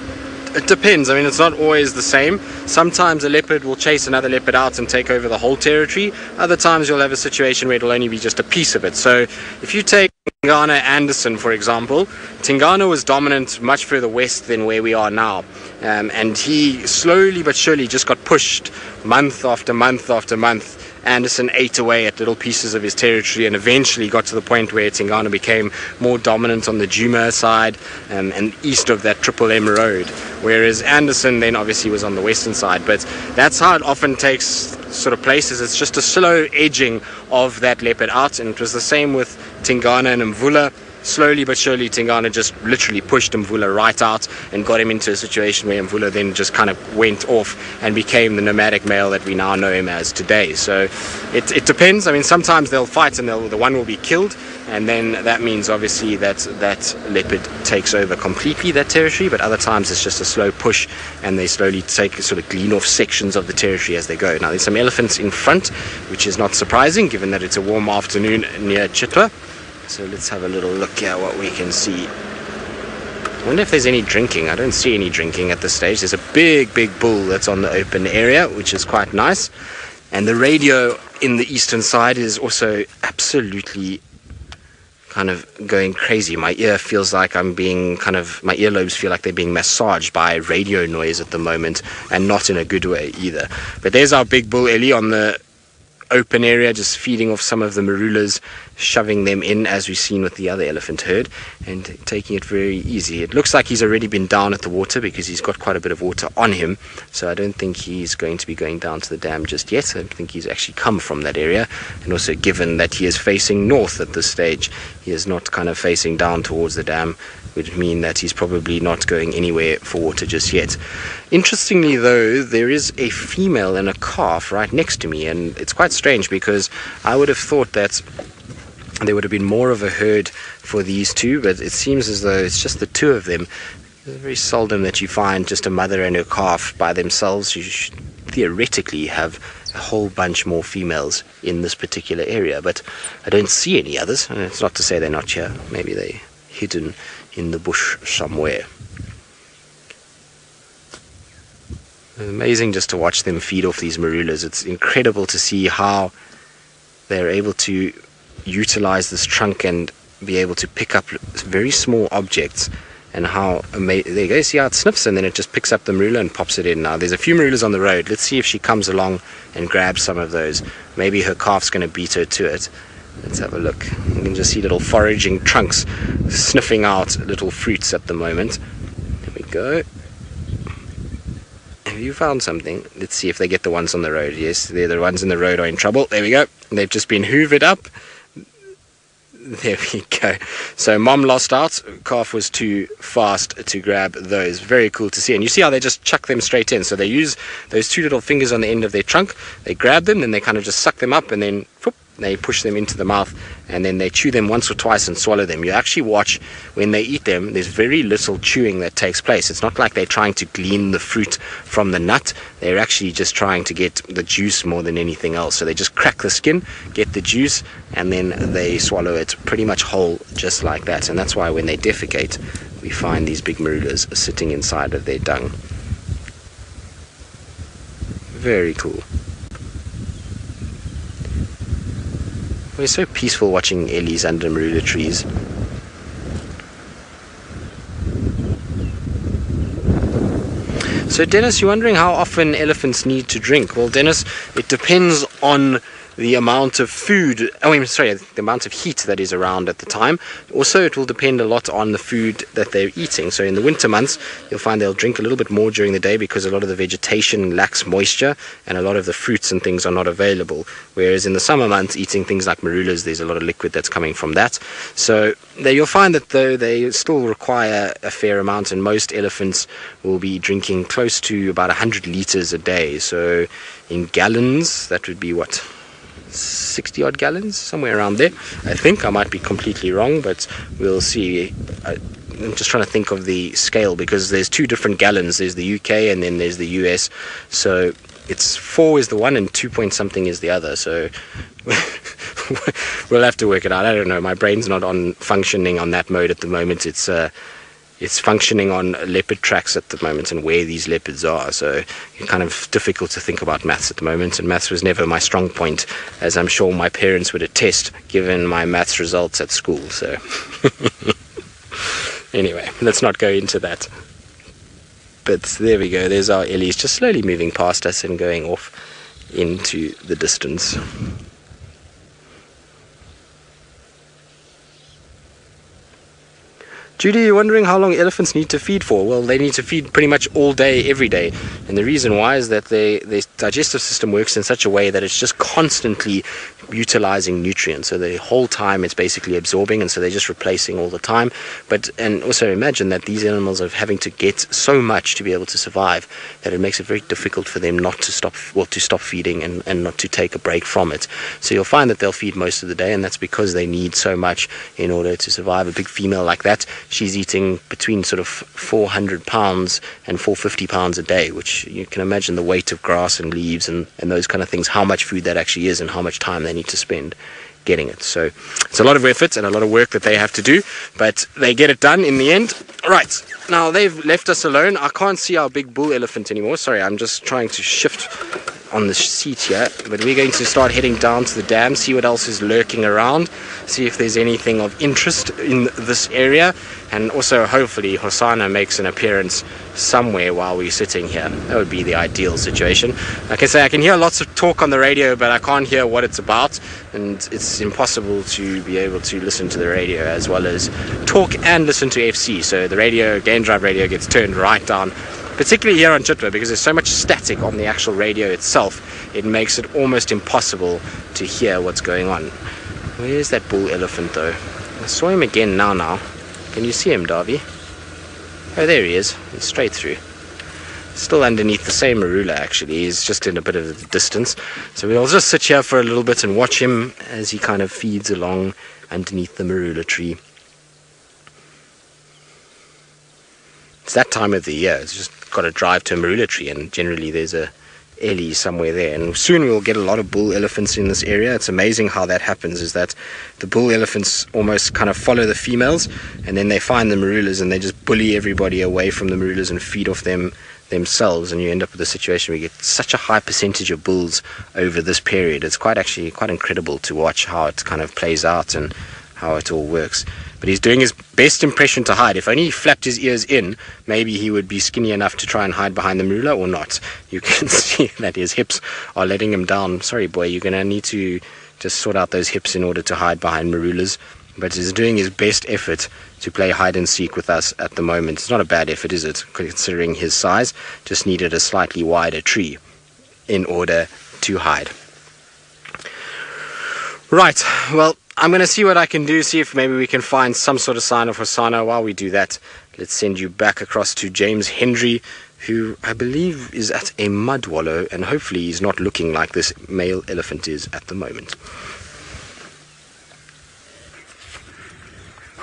depends. I mean, it's not always the same. Sometimes a leopard will chase another leopard out and take over the whole territory. Other times you'll have a situation where it'll only be just a piece of it. So, if you take Tingana Anderson, for example, Tingana was dominant much further west than where we are now. And he slowly but surely just got pushed month after month after month. Anderson ate away at little pieces of his territory and eventually got to the point where Tingana became more dominant on the Djuma side and east of that Triple M road, whereas Anderson then obviously was on the western side. But that's how it often takes sort of places. It's just a slow edging of that leopard out, and it was the same with Tingana and Mvula. Slowly but surely, Tingana just literally pushed Mvula right out and got him into a situation where Mvula then just kind of went off and became the nomadic male that we now know him as today. So it depends. I mean, sometimes they'll fight and the one will be killed, and then that means obviously that leopard takes over completely that territory, but other times it's just a slow push and they slowly sort of glean off sections of the territory as they go. Now, there's some elephants in front, which is not surprising given that it's a warm afternoon near Chitwa. So let's have a little look here what we can see. I wonder if there's any drinking. I don't see any drinking at this stage. There's a big bull that's on the open area, which is quite nice. And the radio in the eastern side is also absolutely kind of going crazy. My ear feels like my earlobes feel like they're being massaged by radio noise at the moment, and not in a good way either. But there's our big bull Ellie on the open area, just feeding off some of the marulas, shoving them in as we've seen with the other elephant herd, and taking it very easy. It looks like he's already been down at the water because he's got quite a bit of water on him, so I don't think he's going to be going down to the dam just yet. I don't think he's actually come from that area, and also given that he is facing north at this stage, he is not kind of facing down towards the dam, would mean that he's probably not going anywhere for water just yet. Interestingly though, there is a female and a calf right next to me, and it's quite strange because I would have thought that there would have been more of a herd for these two, but it seems as though it's just the two of them. It's very seldom that you find just a mother and a calf by themselves. You should theoretically have a whole bunch more females in this particular area, but I don't see any others. And it's not to say they're not here. Maybe they're hidden in the bush somewhere. It's amazing just to watch them feed off these marulas. It's incredible to see how they're able to utilize this trunk and be able to pick up very small objects, and how amazing. There you go, see how it sniffs and then it just picks up the marula and pops it in. Now there's a few marulas on the road. Let's see if she comes along and grabs some of those. Maybe her calf's going to beat her to it. Let's have a look. You can just see little foraging trunks sniffing out little fruits at the moment. There we go. Have you found something? Let's see if they get the ones on the road. Yes, they're the ones in the road are in trouble. There we go. They've just been hoovered up. There we go. So mom lost out. Calf was too fast to grab those. Very cool to see. And you see how they just chuck them straight in. So they use those two little fingers on the end of their trunk. They grab them, then they kind of just suck them up, and then whoop, they push them into the mouth, and then they chew them once or twice and swallow them. You actually watch when they eat them, there's very little chewing that takes place. It's not like they're trying to glean the fruit from the nut. They're actually just trying to get the juice more than anything else. So they just crack the skin, get the juice, and then they swallow it pretty much whole, just like that. And that's why when they defecate, we find these big marulas sitting inside of their dung. Very cool. It's so peaceful watching ellies under marula trees. So Dennis, you're wondering how often elephants need to drink. Well, Dennis, it depends on the amount of food, the amount of heat that is around at the time. Also, it will depend a lot on the food that they're eating. So in the winter months, you'll find they'll drink a little bit more during the day because a lot of the vegetation lacks moisture and a lot of the fruits and things are not available. Whereas in the summer months, eating things like marulas, there's a lot of liquid that's coming from that. So there you'll find that though they still require a fair amount, and most elephants will be drinking close to about 100 liters a day. So in gallons, that would be what? 60 odd gallons, somewhere around there. I think I might be completely wrong, but we'll see. I'm just trying to think of the scale because there's two different gallons. There's the UK and then there's the US. So it's 4 is the one and 2 point something is the other. So we'll have to work it out. I don't know. My brain's not on functioning on that mode at the moment. It's functioning on leopard tracks at the moment and where these leopards are. So it's kind of difficult to think about maths at the moment. And maths was never my strong point, as I'm sure my parents would attest, given my maths results at school. So anyway, let's not go into that. But there we go. There's our ellies just slowly moving past us and going off into the distance. Judy, you're wondering how long elephants need to feed for? Well, they need to feed pretty much all day, every day. And the reason why is that their digestive system works in such a way that it's just constantly utilizing nutrients. So the whole time it's basically absorbing, and so they're just replacing all the time. And also imagine that these animals are having to get so much to be able to survive that it makes it very difficult for them not to stop feeding and not to take a break from it. So you'll find that they'll feed most of the day, and that's because they need so much in order to survive. A big female like that, she's eating between sort of 400 pounds and 450 pounds a day, which you can imagine the weight of grass and leaves and those kind of things, how much food that actually is and how much time they need to spend getting it. So it's a lot of effort and a lot of work that they have to do, but they get it done in the end. Right, now they've left us alone. I can't see our big bull elephant anymore. Sorry, I'm just trying to shift on the seat here, but we're going to start heading down to the dam, see what else is lurking around, see if there's anything of interest in this area, and also hopefully Hosanna makes an appearance somewhere while we're sitting here. That would be the ideal situation. Like I say, I can hear lots of talk on the radio, but I can't hear what it's about, and it's impossible to be able to listen to the radio as well as talk and listen to FC. So the radio, Game Drive radio, gets turned right down, particularly here on Chitwa, because there's so much static on the actual radio itself. It makes it almost impossible to hear what's going on. Where's that bull elephant though? I saw him again now. Can you see him, Darby? Oh, there he is. He's straight through. Still underneath the same marula, actually. He's just in a bit of a distance. So we'll just sit here for a little bit and watch him as he kind of feeds along underneath the marula tree. It's that time of the year. It's just got to drive to a marula tree, and generally there's a ellie somewhere there, and soon we'll get a lot of bull elephants in this area. It's amazing how that happens, is that the bull elephants almost kind of follow the females, and then they find the marulas and they just bully everybody away from the marulas and feed off themselves, and you end up with a situation where you get such a high percentage of bulls over this period. It's quite incredible to watch how it kind of plays out and how it all works. But he's doing his best impression to hide. If only he flapped his ears in, maybe he would be skinny enough to try and hide behind the marula, or not. You can see that his hips are letting him down. Sorry, boy, you're going to need to just sort out those hips in order to hide behind marulas. But he's doing his best effort to play hide and seek with us at the moment. It's not a bad effort, is it? Considering his size, just needed a slightly wider tree in order to hide. Right, well, I'm going to see what I can do, see if maybe we can find some sort of sign of Hosanna. While we do that, let's send you back across to James Hendry, who I believe is at a mud wallow, and hopefully he's not looking like this male elephant is at the moment.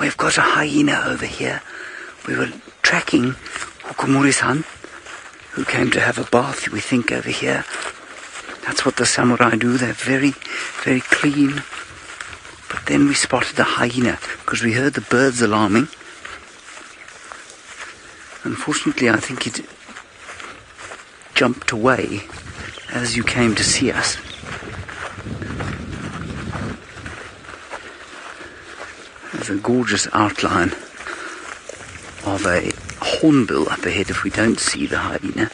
we've got a hyena over here. We were tracking Hukumuri-san, who came to have a bath, we think, over here. That's what the samurai do. They're very, very clean. But then we spotted a hyena because we heard the birds alarming. Unfortunately, I think it jumped away as you came to see us. There's a gorgeous outline of a hornbill up ahead if we don't see the hyena.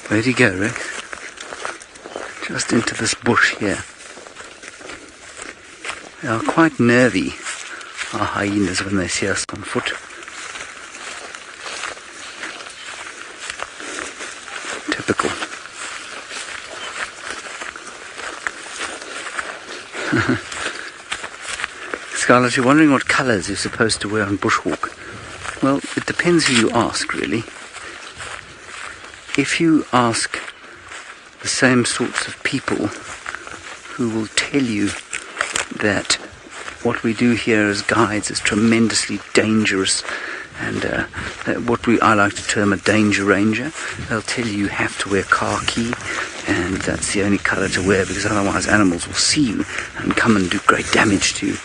Where'd he go, Rex? Just into this bush here. They are quite nervy, our hyenas, when they see us on foot. Typical. Scarlett, you're wondering what colours you're supposed to wear on bushwalk. Well, it depends who you ask, really. If you ask the same sorts of people who will tell you that what we do here as guides is tremendously dangerous and what I like to term a danger ranger, they'll tell you have to wear khaki and that's the only colour to wear because otherwise animals will see you and come and do great damage to you.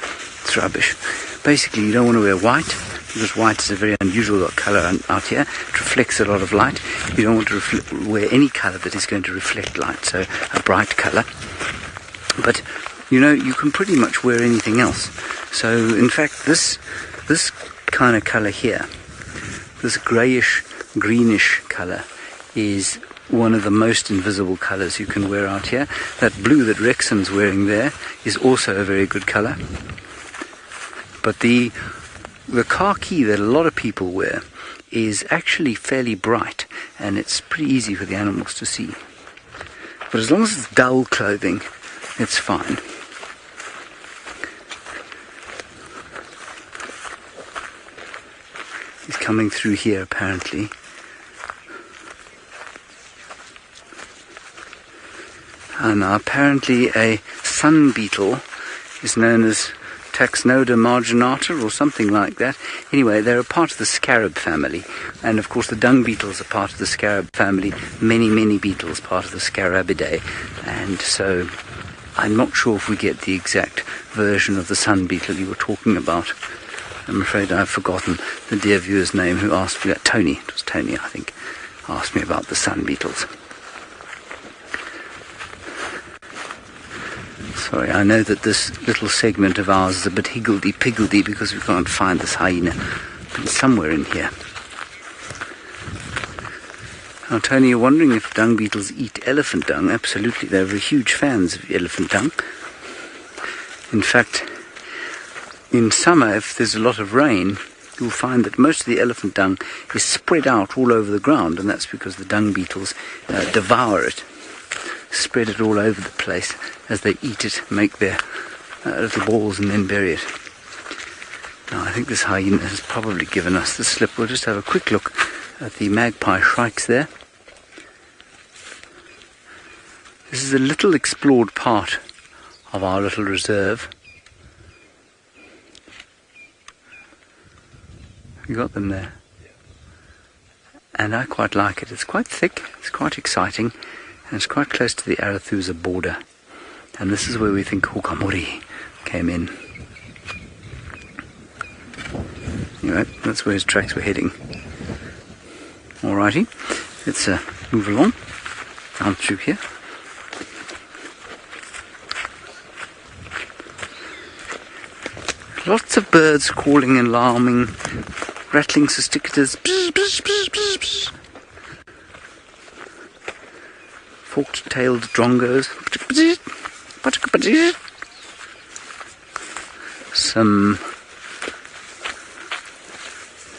It's rubbish. Basically, you don't want to wear white because white is a very unusual colour out here. It reflects a lot of light. You don't want to wear any colour that is going to reflect light, so a bright colour. But, you know, you can pretty much wear anything else. So, in fact, this kind of colour here, this greyish, greenish colour, is one of the most invisible colours you can wear out here. That blue that Rexon's wearing there is also a very good colour. But the khaki that a lot of people wear is actually fairly bright and it's pretty easy for the animals to see. But as long as it's dull clothing, it's fine. He's coming through here apparently. And now apparently a sun beetle is known as Taxnoda marginata or something like that. Anyway, they're a part of the scarab family. And of course the dung beetles are part of the scarab family. Many, many beetles part of the Scarabidae. And so I'm not sure if we get the exact version of the sun beetle you were talking about. I'm afraid I've forgotten the dear viewer's name who asked me that. Tony, it was Tony I think, asked me about the sun beetles. Sorry, I know that this little segment of ours is a bit higgledy-piggledy because we can't find this hyena, but it's somewhere in here. Now, Tony, you're wondering if dung beetles eat elephant dung. Absolutely, they're very huge fans of elephant dung. In fact, in summer, if there's a lot of rain, you'll find that most of the elephant dung is spread out all over the ground, and that's because the dung beetles devour it. Spread it all over the place as they eat it, make their little balls and then bury it. Now I think this hyena has probably given us the slip. We'll just have a quick look at the magpie shrikes there. This is a little explored part of our little reserve. You got them there. And I quite like it. It's quite thick, it's quite exciting. And it's quite close to the Arathusa border. And this is where we think Hukamori came in. Anyway, that's where his tracks were heading. Alrighty, let's move along down through here. Lots of birds calling and alarming, rattling cisticatas. Bzz, bzz, bzz, bzz, bzz. Forked-tailed drongos. Some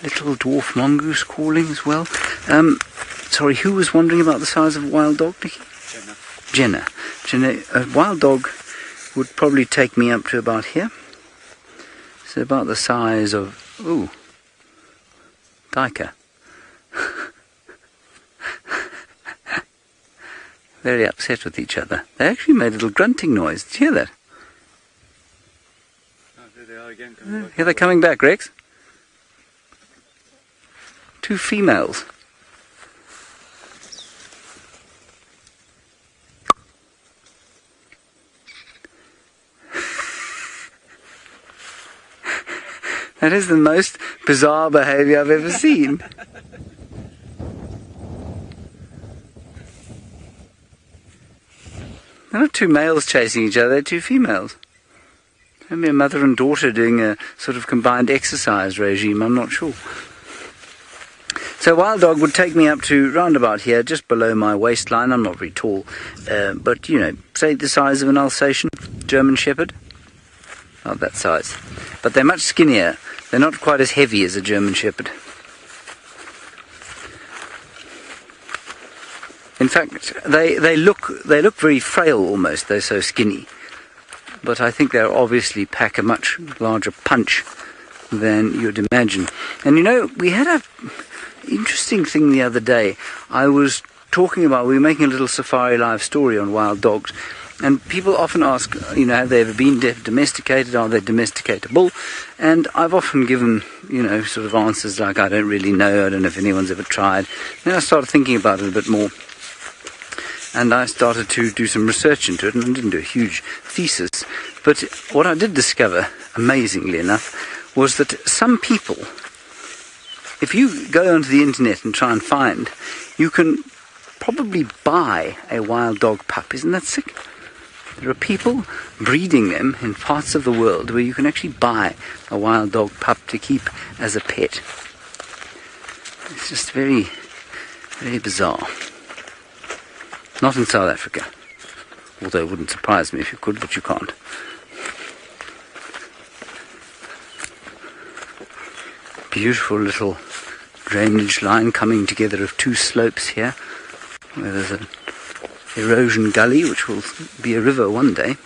little dwarf mongoose calling as well. Sorry, who was wondering about the size of a wild dog, Nicky? Jenna. A wild dog would probably take me up to about here. So about the size of... Ooh. Daika. very upset with each other. They actually made a little grunting noise. Did you hear that? Oh, there they are again. Coming back. Here they're coming back, Rex. Two females. That is the most bizarre behavior I've ever seen. They're not two males chasing each other, they're two females. Maybe a mother and daughter doing a sort of combined exercise regime, I'm not sure. So Wild Dog would take me up to round about here, just below my waistline. I'm not very tall, but you know, say the size of an Alsatian German Shepherd. Not that size. But they're much skinnier. They're not quite as heavy as a German Shepherd. In fact, they look very frail almost. They're so skinny. But I think they obviously pack a much larger punch than you'd imagine. And you know, we had a interesting thing the other day. I was talking about, we were making a little Safari Live story on wild dogs, and people often ask, you know, have they ever been domesticated? Are they domesticatable? And I've often given, you know, sort of answers like, I don't really know, I don't know if anyone's ever tried. Then I started thinking about it a bit more, and I started to do some research into it, and I didn't do a huge thesis. But what I did discover, amazingly enough, was that some people, if you go onto the internet and try and find, you can probably buy a wild dog pup. Isn't that sick? There are people breeding them in parts of the world where you can actually buy a wild dog pup to keep as a pet. It's just very, very bizarre. Not in South Africa. Although it wouldn't surprise me if you could, but you can't. Beautiful little drainage line coming together of two slopes here, where there's an erosion gully which will be a river one day.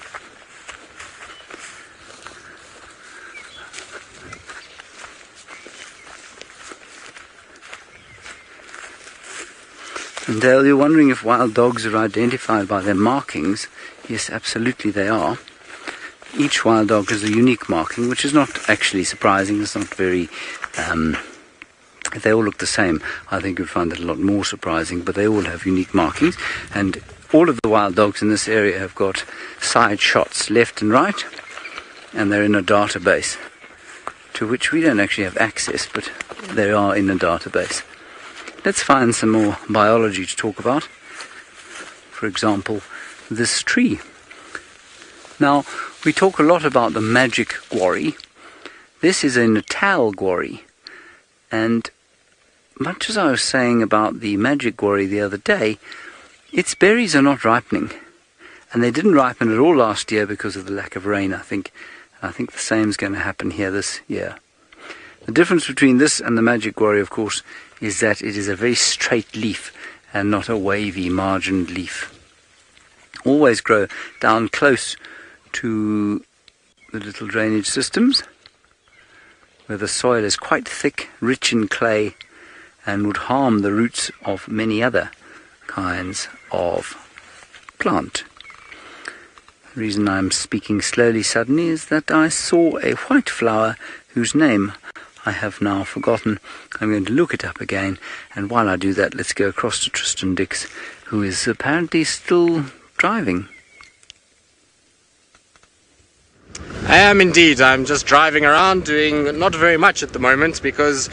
And Dale, you're wondering if wild dogs are identified by their markings. Yes, absolutely they are. Each wild dog has a unique marking, which is not actually surprising. It's not very... if they all look the same, I think you'd find that a lot more surprising, but they all have unique markings, and all of the wild dogs in this area have got side shots, left and right, and they're in a database, to which we don't actually have access, but they are in a database. Let's find some more biology to talk about. For example, this tree. Now, we talk a lot about the magic guarri. This is a Natal guarri, and much as I was saying about the magic guarri the other day, its berries are not ripening, and they didn't ripen at all last year because of the lack of rain, I think. And I think the same is going to happen here this year. The difference between this and the magic guarri, of course, is that it is a very straight leaf and not a wavy margined leaf. Always grow down close to the little drainage systems, where the soil is quite thick, rich in clay, and would harm the roots of many other kinds of plant. The reason I'm speaking slowly suddenly is that I saw a white flower whose name I have now forgotten. I'm going to look it up again, and while I do that, let's go across to Tristan Dix, who is apparently still driving. I am indeed. I'm just driving around doing not very much at the moment because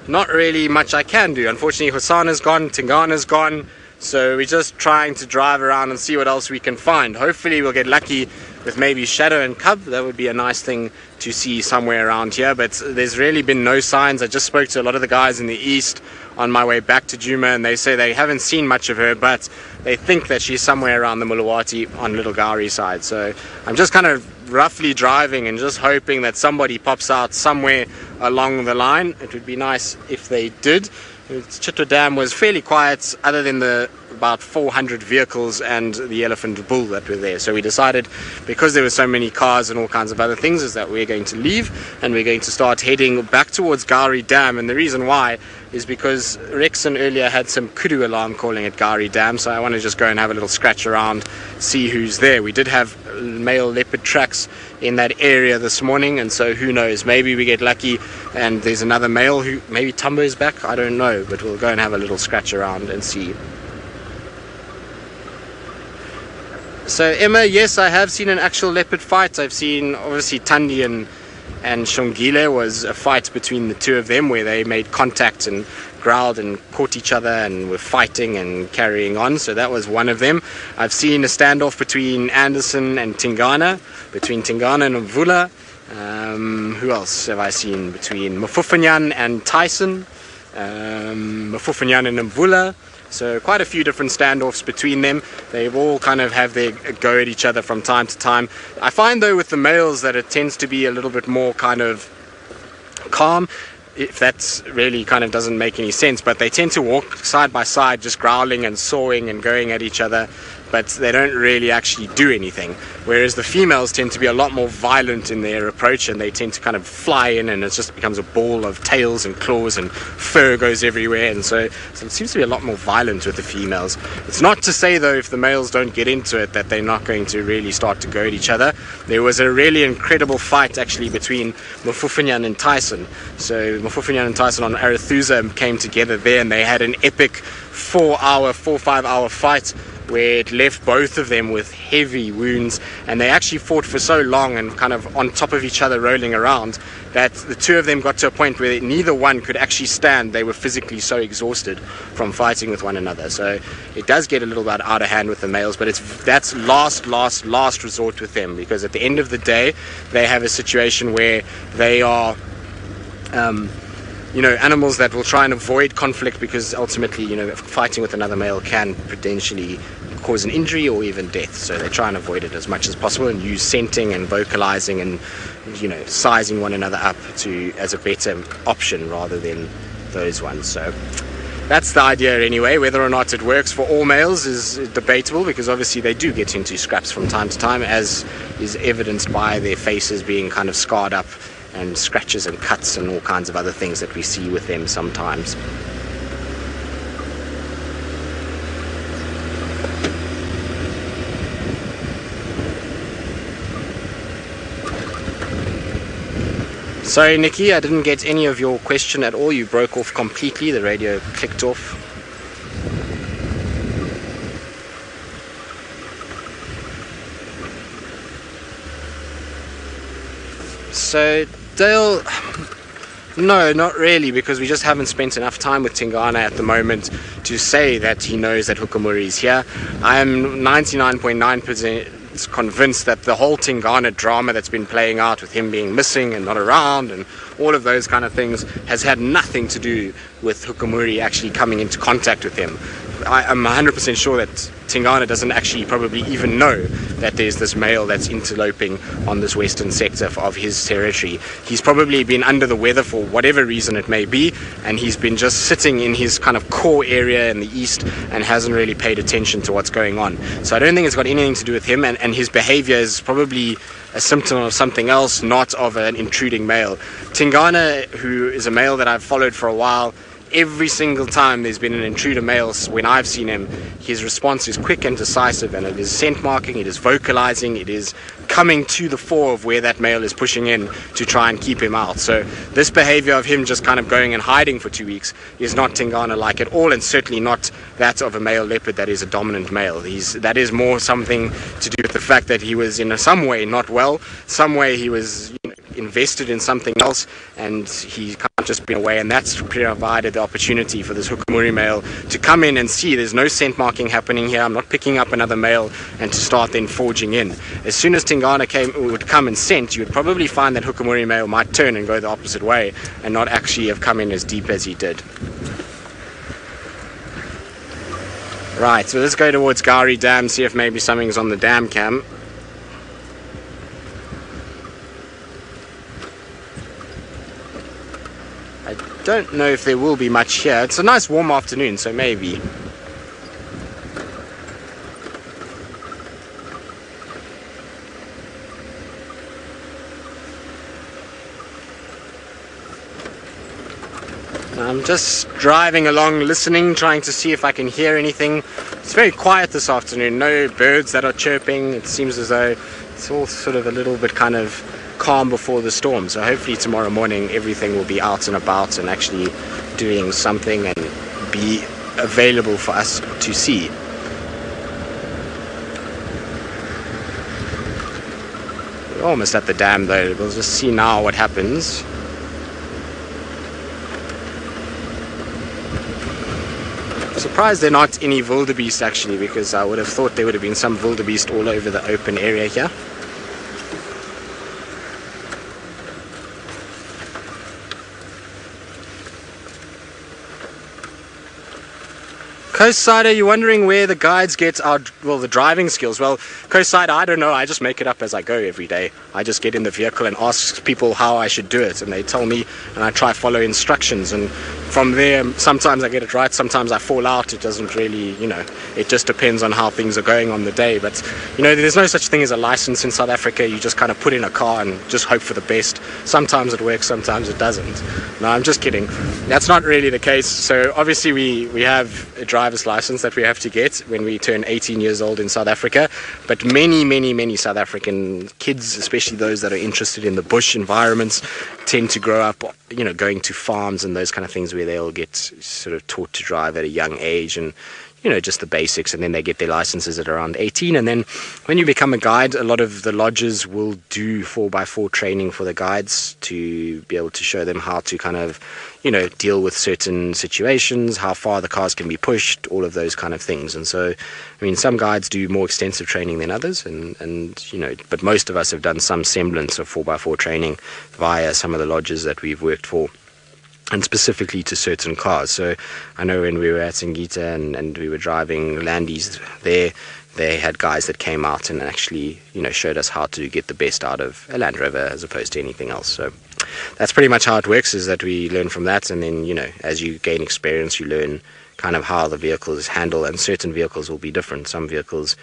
not really much I can do. Unfortunately, Hosana's gone, Tingana's gone, so we're just trying to drive around and see what else we can find. Hopefully we'll get lucky with maybe Shadow and Cub. That would be a nice thing to see somewhere around here, but there's really been no signs. I just spoke to a lot of the guys in the east on my way back to Djuma, and they say they haven't seen much of her, but they think that she's somewhere around the Mulawati on Little Gowrie side. So I'm just kind of roughly driving and just hoping that somebody pops out somewhere along the line. It would be nice if they did. Chitwa Dam was fairly quiet other than the about 400 vehicles and the elephant bull that were there. So we decided, because there were so many cars and all kinds of other things, is that we're going to leave and we're going to start heading back towards Gari Dam. And the reason why is because Rexon earlier had some kudu alarm calling at Gari Dam, so I want to just go and have a little scratch around, see who's there. We did have male leopard tracks in that area this morning, and so who knows, maybe we get lucky and there's another male who, maybe Tumbo is back, I don't know, but we'll go and have a little scratch around and see. So Emma, yes, I have seen an actual leopard fight. I've seen, obviously, Tandi and Shongile was a fight between the two of them where they made contact and growled and caught each other and were fighting and carrying on. So that was one of them. I've seen a standoff between Anderson and Tingana, between Tingana and Mvula. Who else have I seen? Between Mafufanyan and Tyson, Mafufanyan and Mvula. So quite a few different standoffs between them. They've all kind of have their go at each other from time to time. I find though with the males that it tends to be a little bit more kind of calm, if that's really kind of doesn't make any sense, but they tend to walk side by side just growling and sawing and going at each other, but they don't really actually do anything, whereas the females tend to be a lot more violent in their approach, and they tend to kind of fly in and it just becomes a ball of tails and claws and fur goes everywhere, and so it seems to be a lot more violent with the females. It's not to say though if the males don't get into it that they're not going to really start to go at each other. There was a really incredible fight actually between Mafufanyan and Tyson. So Mafufanyan and Tyson on Arathusa came together there, and they had an epic 4 or 5 hour fight where it left both of them with heavy wounds, and they actually fought for so long and kind of on top of each other rolling around that the two of them got to a point where neither one could actually stand. They were physically so exhausted from fighting with one another. So it does get a little bit out of hand with the males, but that's last resort with them, because at the end of the day they have a situation where they are animals that will try and avoid conflict, because ultimately, fighting with another male can potentially cause an injury or even death. So they try and avoid it as much as possible and use scenting and vocalizing and, sizing one another up as a better option rather than those ones. So that's the idea anyway. Whether or not it works for all males is debatable, because obviously they do get into scraps from time to time, as is evidenced by their faces being kind of scarred up and scratches and cuts and all kinds of other things that we see with them sometimes. Sorry Nikki, I didn't get any of your question at all. You broke off completely, the radio clicked off. So Dale, no, not really, because we just haven't spent enough time with Tingana at the moment to say that he knows that Hukumuri is here. I am 99.9% convinced that the whole Tingana drama that's been playing out with him being missing and not around and all of those kind of things has had nothing to do with Hukumuri actually coming into contact with him. I'm 100% sure that Tingana doesn't actually probably even know that there's this male that's interloping on this western sector of his territory. He's probably been under the weather for whatever reason it may be, and he's been just sitting in his kind of core area in the east and hasn't really paid attention to what's going on. So I don't think it's got anything to do with him, and his behavior is probably a symptom of something else, not of an intruding male. Tingana, who is a male that I've followed for a while, every single time there's been an intruder male, when I've seen him, his response is quick and decisive, and it is scent marking, it is vocalizing, it is coming to the fore of where that male is pushing in to try and keep him out. So this behavior of him just kind of going and hiding for 2 weeks is not Tingana-like at all, and certainly not that of a male leopard that is a dominant male. That is more something to do with the fact that he was in some way not well, some way he was invested in something else, and he can't just be away, and that's provided the opportunity for this Hukumuri male to come in and see there's no scent marking happening here, I'm not picking up another male, and to start then forging in. As soon as Tingana would come and scent, you would probably find that Hukumuri male might turn and go the opposite way and not actually have come in as deep as he did. Right, so let's go towards Gari Dam, see if maybe something's on the dam cam. Don't know if there will be much here. It's a nice warm afternoon, so maybe. I'm just driving along, listening, trying to see if I can hear anything. It's very quiet this afternoon, no birds that are chirping. It seems as though it's all sort of a little bit kind of calm before the storm. So hopefully tomorrow morning everything will be out and about and actually doing something and be available for us to see. We're almost at the dam though. We'll just see now what happens. I'm surprised there are not any wildebeest actually, because I would have thought there would have been some wildebeest all over the open area here. Coast side, are you wondering where the guides get the driving skills? Well, coast side, I don't know. I just make it up as I go every day. I just get in the vehicle and ask people how I should do it, and they tell me, and I try follow instructions. And from there, sometimes I get it right, sometimes I fall out. It doesn't really, it just depends on how things are going on the day. But there's no such thing as a license in South Africa. You just kind of put in a car and just hope for the best. Sometimes it works, sometimes it doesn't. No, I'm just kidding. That's not really the case. So obviously we have a driver's license that we have to get when we turn 18 years old in South Africa, but many South African kids, especially those that are interested in the bush environments, tend to grow up going to farms and those kind of things where they'll get sort of taught to drive at a young age, and just the basics, and then they get their licenses at around 18. And then when you become a guide, a lot of the lodges will do 4x4 training for the guides to be able to show them how to kind of deal with certain situations, how far the cars can be pushed, all of those kind of things. And so, some guides do more extensive training than others, but most of us have done some semblance of 4x4 training via some of the lodges that we've worked for, and specifically to certain cars. So I know when we were at Singita and we were driving Landies there, they had guys that came out and actually, showed us how to get the best out of a Land Rover as opposed to anything else. So that's pretty much how it works, is that we learn from that, and then, as you gain experience, you learn kind of how the vehicles handle, and certain vehicles will be different. Some vehicles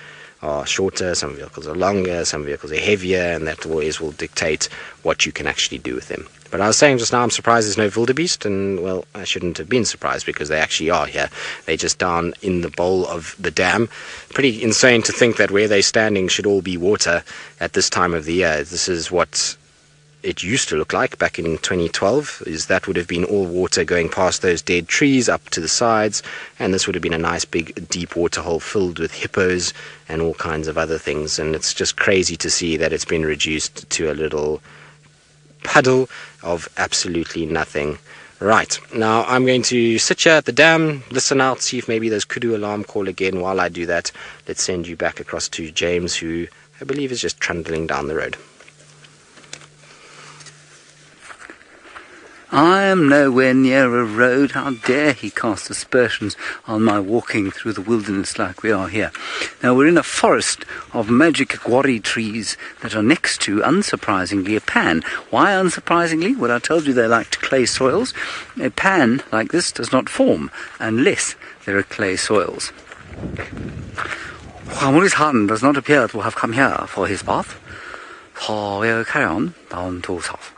are shorter, some vehicles are longer, some vehicles are heavier, and that always will dictate what you can actually do with them. But I was saying just now, I'm surprised there's no wildebeest, and well, I shouldn't have been surprised because they actually are here. They're just down in the bowl of the dam. Pretty insane to think that where they're standing should all be water at this time of the year. This is what it used to look like back in 2012, is that would have been all water going past those dead trees up to the sides, and this would have been a nice big deep water hole filled with hippos and all kinds of other things. And it's just crazy to see that it's been reduced to a little puddle of absolutely nothing. Right, now I'm going to sit here at the dam, listen out, see if maybe there's kudu alarm call again. While I do that, let's send you back across to James, who I believe is just trundling down the road. I am nowhere near a road. How dare he cast aspersions on my walking through the wilderness like we are here. Now, we're in a forest of magic guarri trees that are next to, unsurprisingly, a pan. Why unsurprisingly? Well, I told you they liked clay soils. A pan like this does not form unless there are clay soils. Juan Maurice Hahn does not appear to have come here for his bath, so we'll carry on down to south.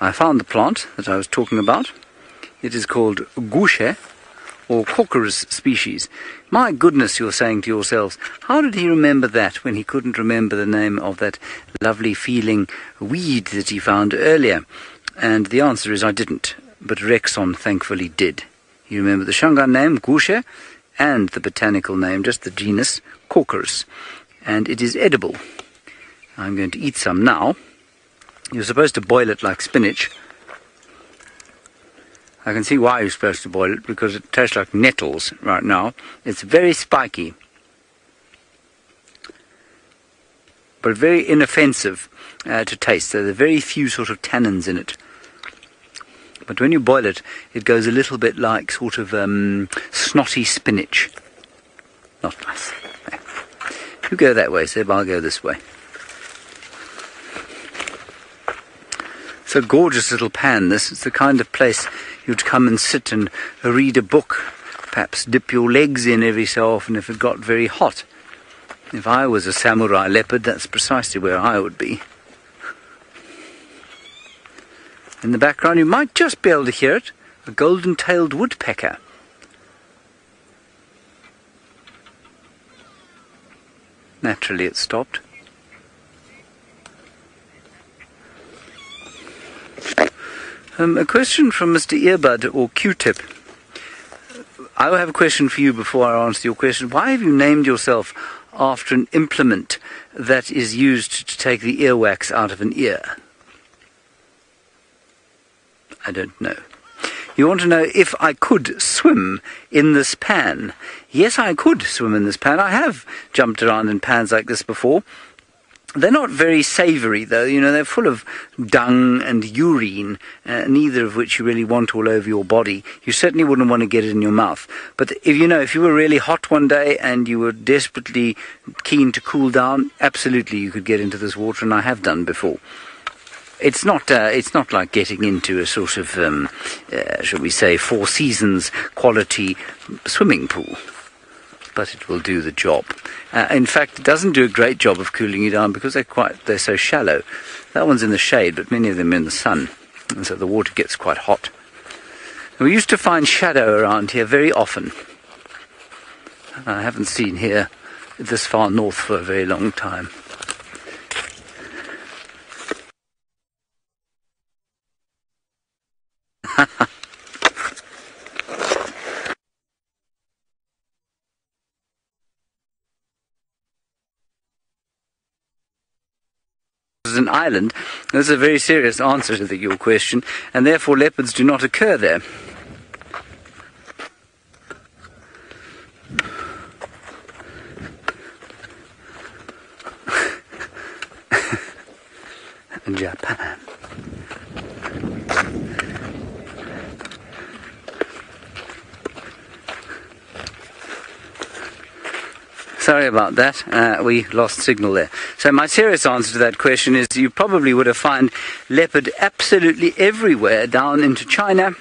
I found the plant that I was talking about. It is called gushe, or Kruger's species. My goodness, you're saying to yourselves, how did he remember that when he couldn't remember the name of that lovely feeling weed that he found earlier? And the answer is I didn't, but Rexon thankfully did. He remembered the Shangaan name, gushe, and the botanical name, just the genus, Kruger's. And it is edible. I'm going to eat some now. You're supposed to boil it like spinach. I can see why you're supposed to boil it, because it tastes like nettles right now. It's very spiky, but very inoffensive to taste. So there are very few sort of tannins in it. But when you boil it, it goes a little bit like sort of snotty spinach. Not nice. You go that way, Seb, I'll go this way. It's a gorgeous little pan, this. It's the kind of place you'd come and sit and read a book, perhaps dip your legs in every so often if it got very hot. If I was a samurai leopard, that's precisely where I would be. In the background, you might just be able to hear it, A golden-tailed woodpecker. Naturally it stopped. A question from Mr. Earbud or Q-Tip. I will have a question for you before I answer your question. Why have you named yourself after an implement that is used to take the earwax out of an ear? I don't know. You want to know if I could swim in this pan. Yes, I could swim in this pan. I have jumped around in pans like this before. They're not very savoury, though. You know, they're full of dung and urine, neither of which you really want all over your body. You certainly wouldn't want to get it in your mouth. But if you were really hot one day and you were desperately keen to cool down, absolutely you could get into this water, and I have done before. It's not like getting into a sort of, shall we say, Four Seasons quality swimming pool. But it will do the job. In fact, it doesn't do a great job of cooling you down because they're so shallow. That one's in the shade, but many of them are in the sun, and so the water gets quite hot. And we used to find shadow around here very often. I haven't seen here this far north for a very long time. An island. That's a very serious answer to your question, and therefore leopards do not occur there. Japan. Sorry about that, we lost signal there. So my serious answer to that question is you probably would have found leopard absolutely everywhere down into China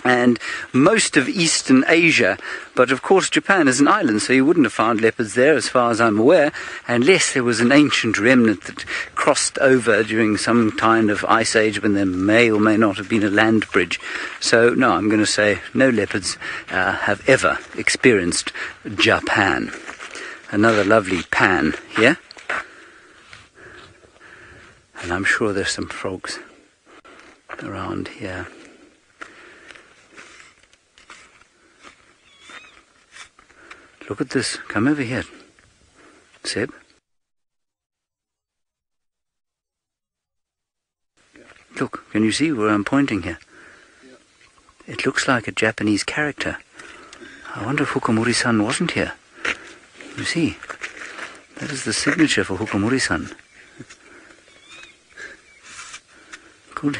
and most of Eastern Asia. But of course Japan is an island, so you wouldn't have found leopards there as far as I'm aware, unless there was an ancient remnant that crossed over during some kind of ice age when there may or may not have been a land bridge. So no, I'm going to say no leopards have ever experienced Japan. Another lovely pan here. And I'm sure there's some frogs around here. Look at this. Come over here, Seb. Look, can you see where I'm pointing here? It looks like a Japanese character. I wonder if Hukamuri-san wasn't here. You see, that is the signature for Hukamuri-san. Good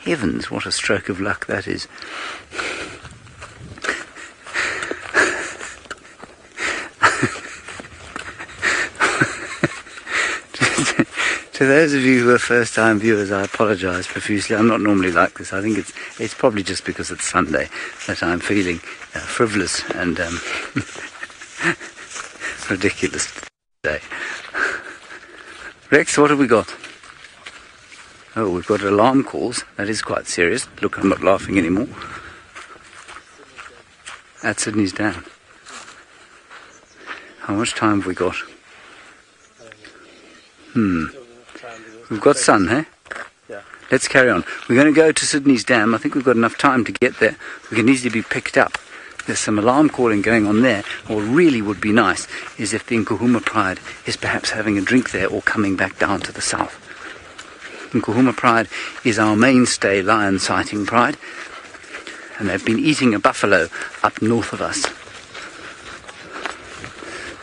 heavens, what a stroke of luck that is. To those of you who are first-time viewers, I apologise profusely. I'm not normally like this. I think it's probably just because it's Sunday that I'm feeling frivolous and ridiculous today. Rex, what have we got? Oh, we've got alarm calls. That is quite serious. Look, I'm not laughing anymore. At Sydney's Dam. How much time have we got? We've got sun, hey? Yeah. Let's carry on. We're going to go to Sydney's Dam. I think we've got enough time to get there. We can easily be picked up. There's some alarm calling going on there. What really would be nice is if the Nkuhuma Pride is perhaps having a drink there or coming back down to the south. Nkuhuma Pride is our mainstay lion sighting pride, and they've been eating a buffalo up north of us.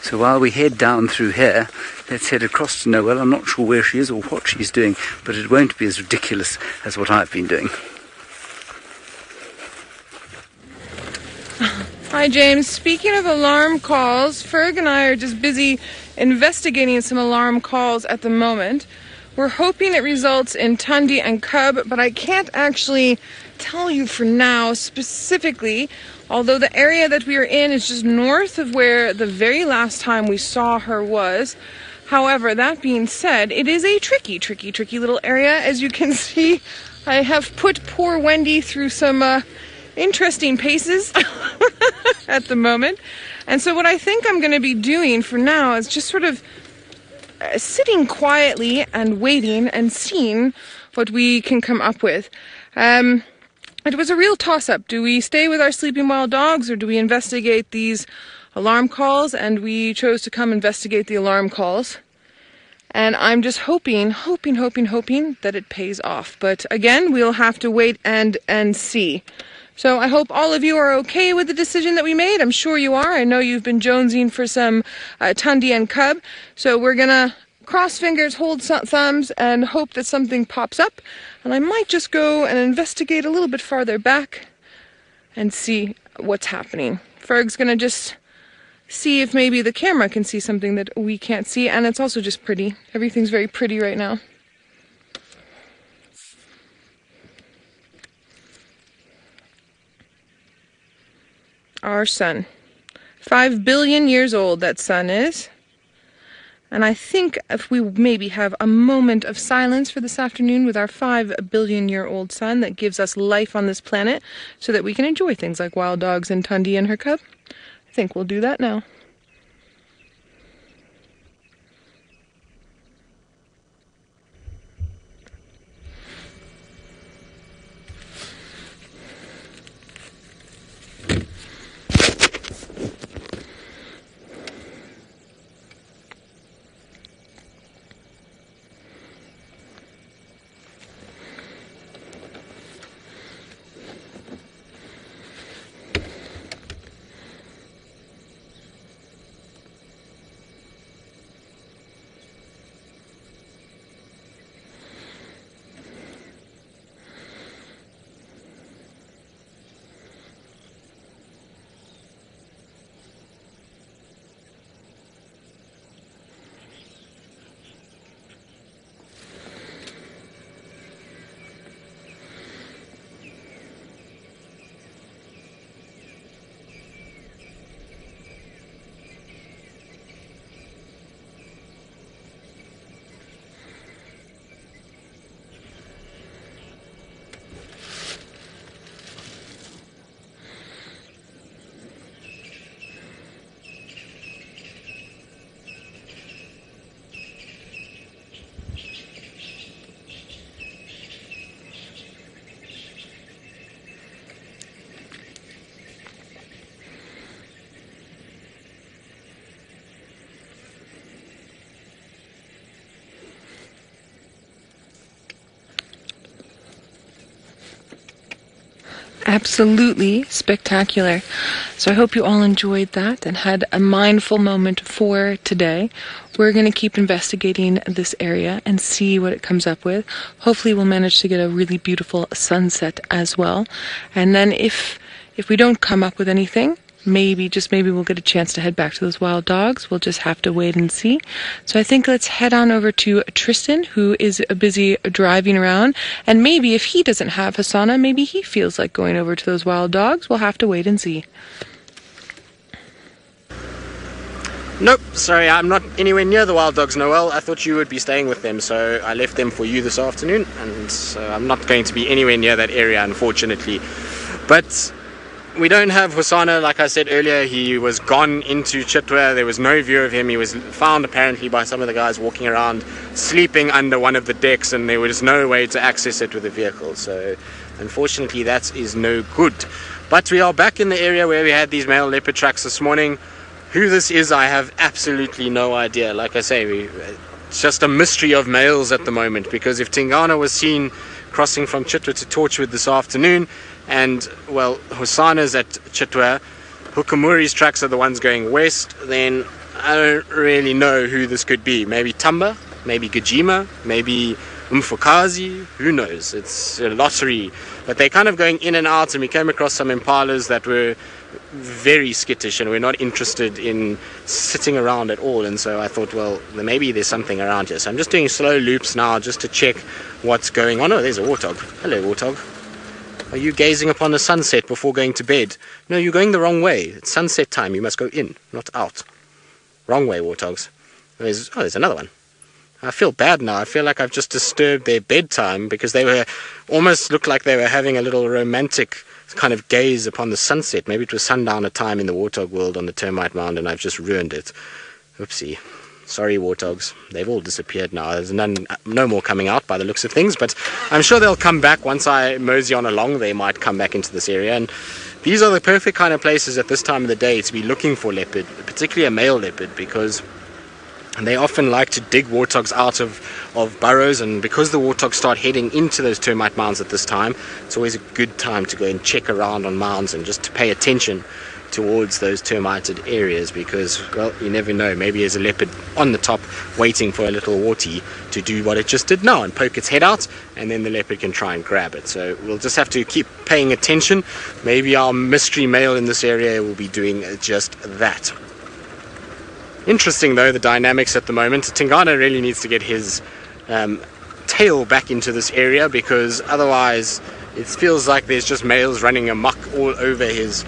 So while we head down through here, let's head across to Noel. I'm not sure where she is or what she's doing, but it won't be as ridiculous as what I've been doing. Hi James, speaking of alarm calls, Ferg and I are just busy investigating some alarm calls at the moment. We're hoping it results in Tundi and Cub, but I can't actually tell you for now specifically, although the area that we are in is just north of where the very last time we saw her was. However, that being said, it is a tricky little area. As you can see, I have put poor Wendy through some interesting paces at the moment. And so what I think I'm going to be doing for now is just sort of sitting quietly and waiting and seeing what we can come up with. It was a real toss-up. Do we stay with our sleeping wild dogs, or do we investigate these alarm calls? And we chose to come investigate the alarm calls. And I'm just hoping that it pays off. But again, we'll have to wait and see. So I hope all of you are okay with the decision that we made. I'm sure you are. I know you've been jonesing for some Tundi and cub. So we're gonna cross fingers, hold thumbs, and hope that something pops up. And I might just go and investigate a little bit farther back and see what's happening. Ferg's gonna just see if maybe the camera can see something that we can't see. And it's also just pretty. Everything's very pretty right now. Our sun. 5 billion years old that sun is. And I think if we maybe have a moment of silence for this afternoon with our 5 billion year old sun that gives us life on this planet so that we can enjoy things like wild dogs and Tundi and her cub, I think we'll do that now. Absolutely spectacular. So I hope you all enjoyed that and had a mindful moment for today. We're going to keep investigating this area and see what it comes up with. Hopefully we'll manage to get a really beautiful sunset as well. And then if we don't come up with anything, maybe we'll get a chance to head back to those wild dogs. We'll just have to wait and see. So I think let's head on over to Tristan, who is busy driving around. And maybe if he doesn't have Hasana, maybe he feels like going over to those wild dogs. We'll have to wait and see. Nope, sorry, I'm not anywhere near the wild dogs, Noel. I thought you would be staying with them, so I left them for you this afternoon. And so I'm not going to be anywhere near that area, unfortunately. But we don't have Hosana. Like I said earlier, he was gone into Chitwa. There was no view of him. He was found apparently by some of the guys walking around, sleeping under one of the decks, and there was no way to access it with a vehicle. So unfortunately that is no good. But we are back in the area where we had these male leopard tracks this morning. Who this is, I have absolutely no idea. Like I say, it's just a mystery of males at the moment, because if Tingana was seen crossing from Chitwa to Torchwood this afternoon, and, well, Hosana's at Chitwa, Hukamuri's tracks are the ones going west, then I don't really know who this could be. Maybe Tamba, maybe Djuma, maybe Umfukazi, who knows? It's a lottery. But they're kind of going in and out, and we came across some impalas that were very skittish and we're not interested in sitting around at all. And so I thought, well, maybe there's something around here. So I'm just doing slow loops now just to check what's going on. Oh, there's a warthog. Hello, warthog. Are you gazing upon the sunset before going to bed? No, you're going the wrong way. It's sunset time. You must go in, not out. Wrong way, warthogs. There's another one. I feel bad now. I feel like I've just disturbed their bedtime because they were almost looked like they were having a little romantic kind of gaze upon the sunset. Maybe it was sundowner time in the warthog world on the termite mound and I've just ruined it. Oopsie. Sorry, warthogs. They've all disappeared now. There's no more coming out by the looks of things, but I'm sure they'll come back once I mosey on along. They might come back into this area, and these are the perfect kind of places at this time of the day to be looking for leopard, particularly a male leopard, because they often like to dig warthogs out of burrows, and because the warthogs start heading into those termite mounds at this time, it's always a good time to go and check around on mounds and just to pay attention towards those termited areas, because, well, you never know, maybe there's a leopard on the top waiting for a little warty to do what it just did now and poke its head out, and then the leopard can try and grab it. So we'll just have to keep paying attention. Maybe our mystery male in this area will be doing just that. Interesting though, the dynamics at the moment. Tingana really needs to get his tail back into this area, because otherwise it feels like there's just males running amok all over his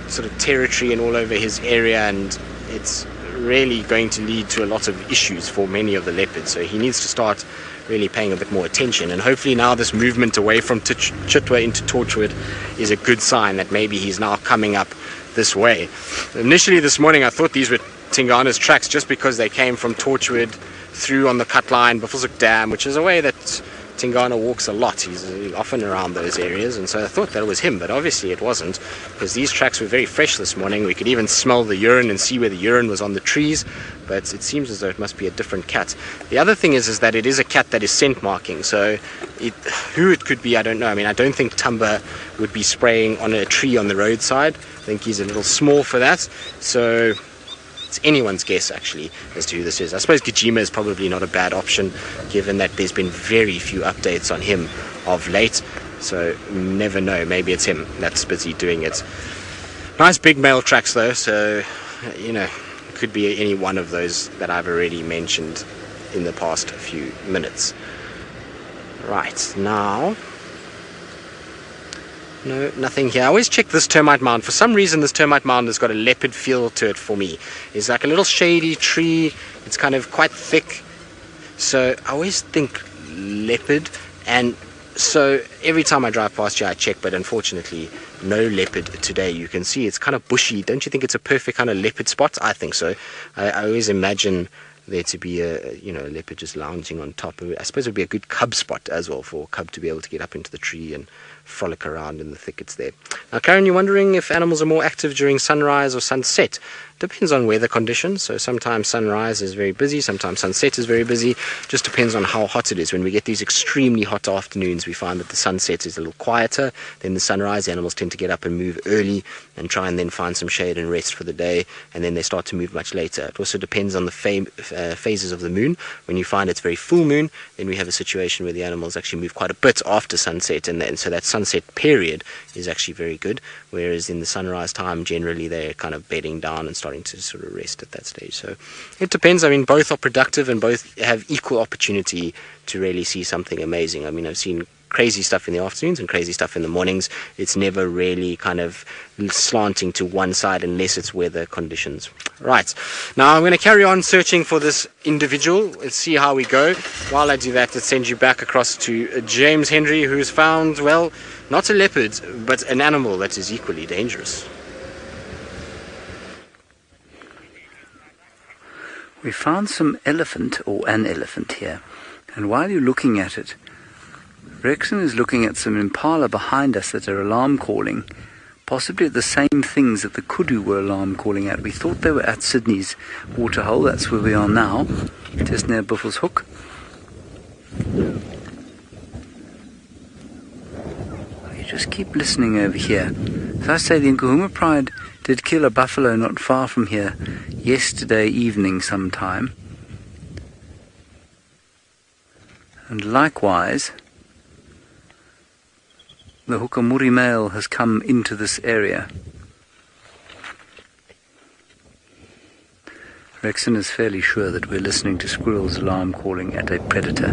sort of territory and all over his area, and it's really going to lead to a lot of issues for many of the leopards. So he needs to start really paying a bit more attention, and hopefully now this movement away from Chitwa into Torchwood is a good sign that maybe he's now coming up this way. Initially this morning I thought these were Tingana's tracks just because they came from Torchwood through on the cut line, Buffelshoek Dam, which is a way that Tingana walks a lot. He's often around those areas, and so I thought that was him, but obviously it wasn't, because these tracks were very fresh this morning. We could even smell the urine and see where the urine was on the trees, but it seems as though it must be a different cat. The other thing is that it is a cat that is scent marking, so who it could be, I don't know. I mean, I don't think Tumba would be spraying on a tree on the roadside. I think he's a little small for that, so it's anyone's guess actually as to who this is. I suppose Djuma is probably not a bad option, given that there's been very few updates on him of late, so never know, maybe it's him that's busy doing it. Nice big male tracks though, so you know, it could be any one of those that I've already mentioned in the past few minutes. Right, now no, nothing here. I always check this termite mound. For some reason this termite mound has got a leopard feel to it for me. It's like a little shady tree. It's kind of quite thick. So I always think leopard. And so every time I drive past here I check, but unfortunately no leopard today. You can see it's kind of bushy. Don't you think it's a perfect kind of leopard spot? I think so. I always imagine there to be a leopard just lounging on top. I suppose it would be a good cub spot as well, for a cub to be able to get up into the tree and frolic around in the thickets there. Now Karen, you're wondering if animals are more active during sunrise or sunset. Depends on weather conditions. So sometimes sunrise is very busy, sometimes sunset is very busy. Just depends on how hot it is. When we get these extremely hot afternoons, we find that the sunset is a little quieter than the sunrise. The animals tend to get up and move early and try and then find some shade and rest for the day, and then they start to move much later. It also depends on the phases of the moon. When you find it's very full moon, then we have a situation where the animals actually move quite a bit after sunset, and then so that sunset period is actually very good, whereas in the sunrise time generally they're kind of bedding down and starting to sort of rest at that stage. So it depends. I mean, both are productive and both have equal opportunity to really see something amazing. I mean, I've seen crazy stuff in the afternoons and crazy stuff in the mornings. It's never really kind of slanting to one side unless it's weather conditions. Right, now I'm going to carry on searching for this individual. Let's see how we go. While I do that, let's send you back across to James Henry, who's found, well, not a leopard, but an animal that is equally dangerous. We found some elephant, or an elephant here, and while you're looking at it, Rexon is looking at some impala behind us that are alarm calling, possibly the same things that the kudu were alarm calling at. We thought they were at Sydney's waterhole. That's where we are now, just near Buffelshoek. You just keep listening over here. As I say, the Nkuhuma Pride did kill a buffalo not far from here yesterday evening sometime. And likewise, the Hukamuri male has come into this area. Rexon is fairly sure that we're listening to squirrels alarm calling at a predator.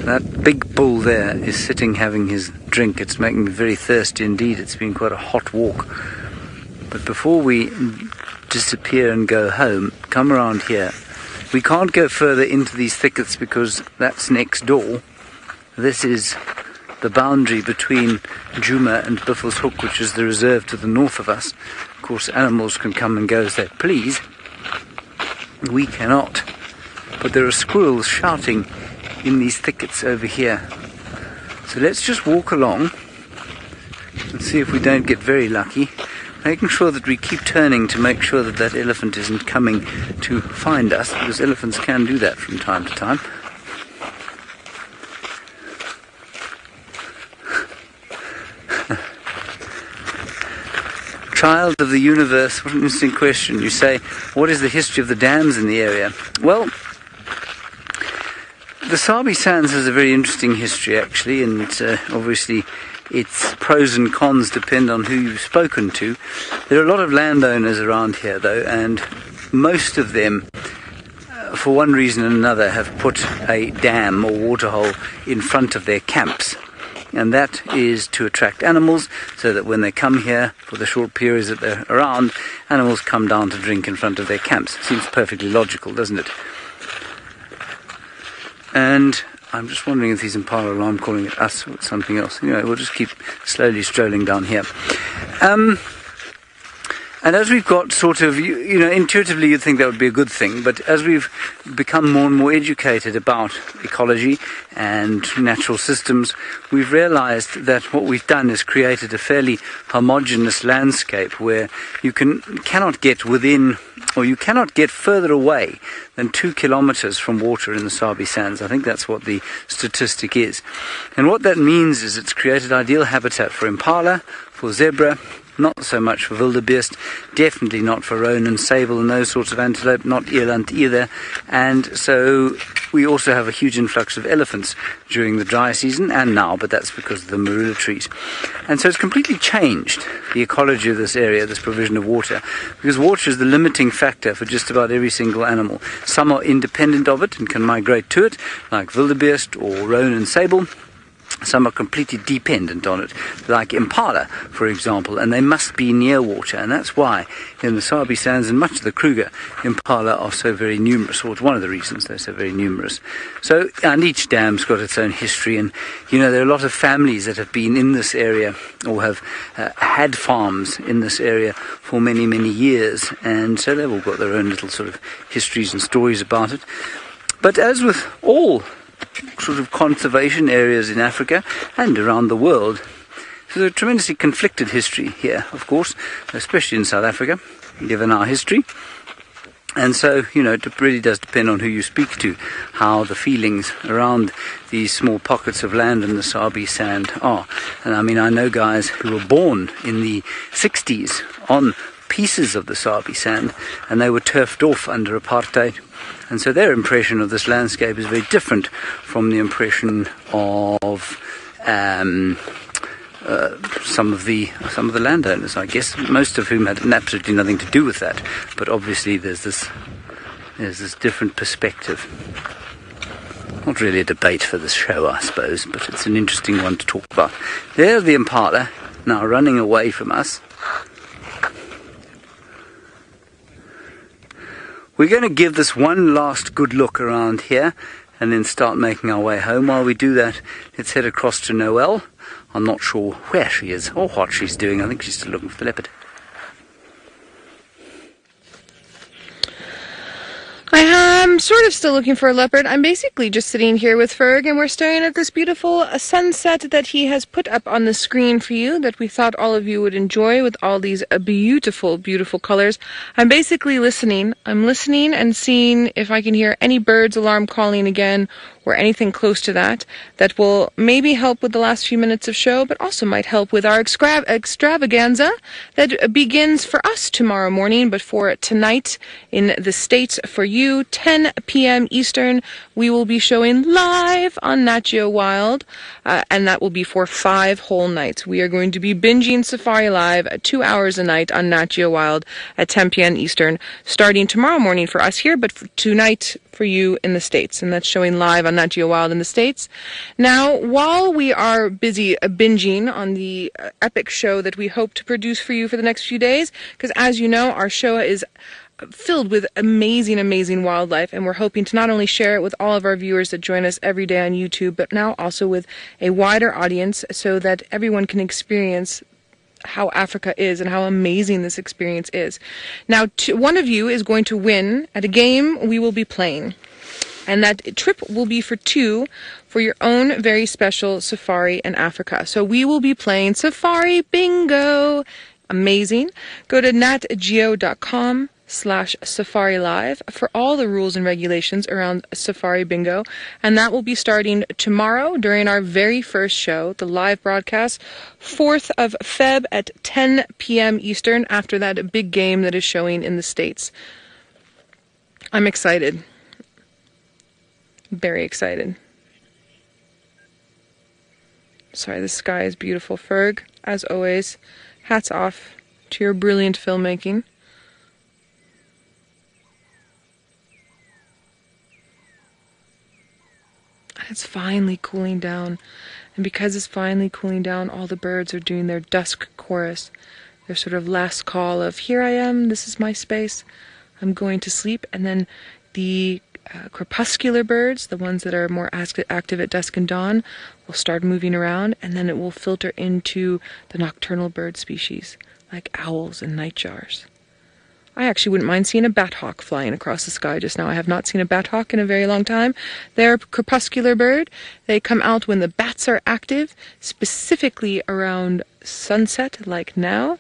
That big bull there is sitting having his drink. It's making me very thirsty indeed. It's been quite a hot walk. But before we disappear and go home, come around here. We can't go further into these thickets because that's next door. This is the boundary between Djuma and Buffels Hook, which is the reserve to the north of us. Of course, animals can come and go as they please. We cannot. But there are squirrels shouting in these thickets over here. So let's just walk along and see if we don't get very lucky, making sure that we keep turning to make sure that that elephant isn't coming to find us, because elephants can do that from time to time. Child of the universe, what an interesting question. You say, what is the history of the dams in the area? Well, the Sabi Sands has a very interesting history, actually, and obviously its pros and cons depend on who you've spoken to. There are a lot of landowners around here, though, and most of them, for one reason or another, have put a dam or waterhole in front of their camps. And that is to attract animals, so that when they come here for the short periods that they're around, animals come down to drink in front of their camps. Seems perfectly logical, doesn't it? And I'm just wondering if these impala alarm calling at us or something else. Anyway, we'll just keep slowly strolling down here. And as we've got sort of, you know, intuitively you'd think that would be a good thing, but as we've become more and more educated about ecology and natural systems, we've realized that what we've done is created a fairly homogeneous landscape where you cannot get within, or you cannot get further away than 2 kilometers from water in the Sabi Sands. I think that's what the statistic is. And what that means is it's created ideal habitat for impala, for zebra, not so much for wildebeest, definitely not for roan and sable and those sorts of antelope, not eland either. And so we also have a huge influx of elephants during the dry season and now, but that's because of the marula trees. And so it's completely changed the ecology of this area, this provision of water, because water is the limiting factor for just about every single animal. Some are independent of it and can migrate to it, like wildebeest or roan and sable. Some are completely dependent on it, like impala, for example, and they must be near water, and that's why in the Sabi Sands and much of the Kruger, impala are so very numerous, or it's one of the reasons they're so very numerous. So, and each dam's got its own history, and you know, there are a lot of families that have been in this area, or have had farms in this area for many, many years, and so they've all got their own little sort of histories and stories about it. But as with all sort of conservation areas in Africa and around the world, there's a tremendously conflicted history here, of course, especially in South Africa, given our history. And so, you know, it really does depend on who you speak to, how the feelings around these small pockets of land in the Sabi Sand are. And I mean, I know guys who were born in the 60s on pieces of the Sabi Sand, and they were turfed off under apartheid. And so their impression of this landscape is very different from the impression of some of the landowners, I guess, most of whom had absolutely nothing to do with that. But obviously there's this different perspective. Not really a debate for this show, I suppose, but it's an interesting one to talk about. There's the impala now running away from us. We're going to give this one last good look around here and then start making our way home. While we do that, let's head across to Noelle. I'm not sure where she is or what she's doing. I think she's still looking for the leopard. I am sort of still looking for a leopard. I'm basically just sitting here with Ferg, and we're staring at this beautiful sunset that he has put up on the screen for you, that we thought all of you would enjoy, with all these beautiful, beautiful colors. I'm basically listening. I'm listening and seeing if I can hear any birds alarm calling again, or anything close to that, that will maybe help with the last few minutes of show, but also might help with our extravaganza that begins for us tomorrow morning, but for tonight in the States for you, 10 p.m. Eastern, we will be showing live on Nat Geo Wild, and that will be for 5 whole nights. We are going to be binging Safari Live 2 hours a night on Nat Geo Wild at 10 p.m. Eastern, starting tomorrow morning for us here, but for tonight for you in the States, and that's showing live on Nat Geo Wild in the States. Now, while we are busy binging on the epic show that we hope to produce for you for the next few days, because as you know, our show is filled with amazing, amazing wildlife, and we're hoping to not only share it with all of our viewers that join us every day on YouTube, but now also with a wider audience so that everyone can experience how Africa is and how amazing this experience is. Now, one of you is going to win at a game we will be playing, and that trip will be for two for your own very special safari in Africa. So we will be playing Safari Bingo. Amazing. Go to natgeo.com/Safari Live for all the rules and regulations around Safari Bingo, and that will be starting tomorrow during our very first show, the live broadcast, 4th of Feb at 10 p.m. Eastern, after that big game that is showing in the States. I'm excited. Very excited. Sorry, the sky is beautiful. Ferg, as always, hats off to your brilliant filmmaking. It's finally cooling down, and because it's finally cooling down, all the birds are doing their dusk chorus, their sort of last call of, here I am, this is my space, I'm going to sleep. And then the crepuscular birds, the ones that are more active at dusk and dawn, will start moving around, and then it will filter into the nocturnal bird species, like owls and nightjars. I actually wouldn't mind seeing a bat hawk flying across the sky just now. I have not seen a bat hawk in a very long time. They're a crepuscular bird. They come out when the bats are active, specifically around sunset, like now.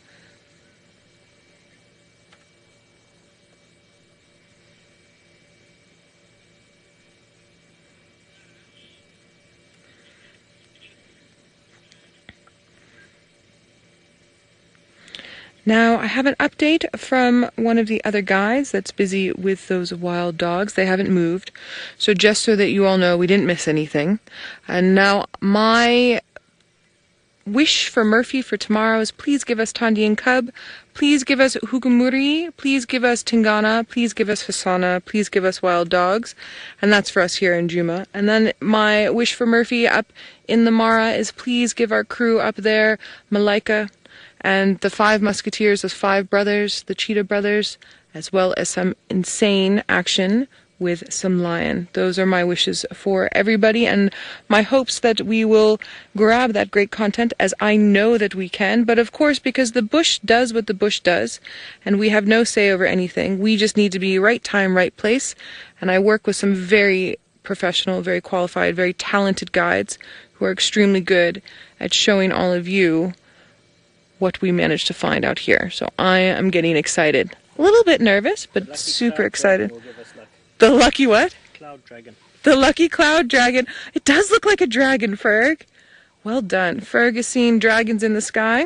Now, I have an update from one of the other guys that's busy with those wild dogs. They haven't moved. So just so that you all know, we didn't miss anything. And now, my wish for Murphy for tomorrow is please give us Tandi and Cub. Please give us Hukumuri. Please give us Tingana. Please give us Hasana. Please give us wild dogs. And that's for us here in Djuma. And then my wish for Murphy up in the Mara is please give our crew up there Malaika, and the 5 musketeers, those 5 brothers, the cheetah brothers, as well as some insane action with some lion. Those are my wishes for everybody, and my hopes that we will grab that great content, as I know that we can. But of course, because the bush does what the bush does, and we have no say over anything, we just need to be right time, right place. And I work with some very professional, very qualified, very talented guides who are extremely good at showing all of you what we managed to find out here. So I am getting excited. A little bit nervous, but super excited. The lucky what? Cloud dragon. The lucky cloud dragon. It does look like a dragon, Ferg. Well done. Ferg is seeing dragons in the sky.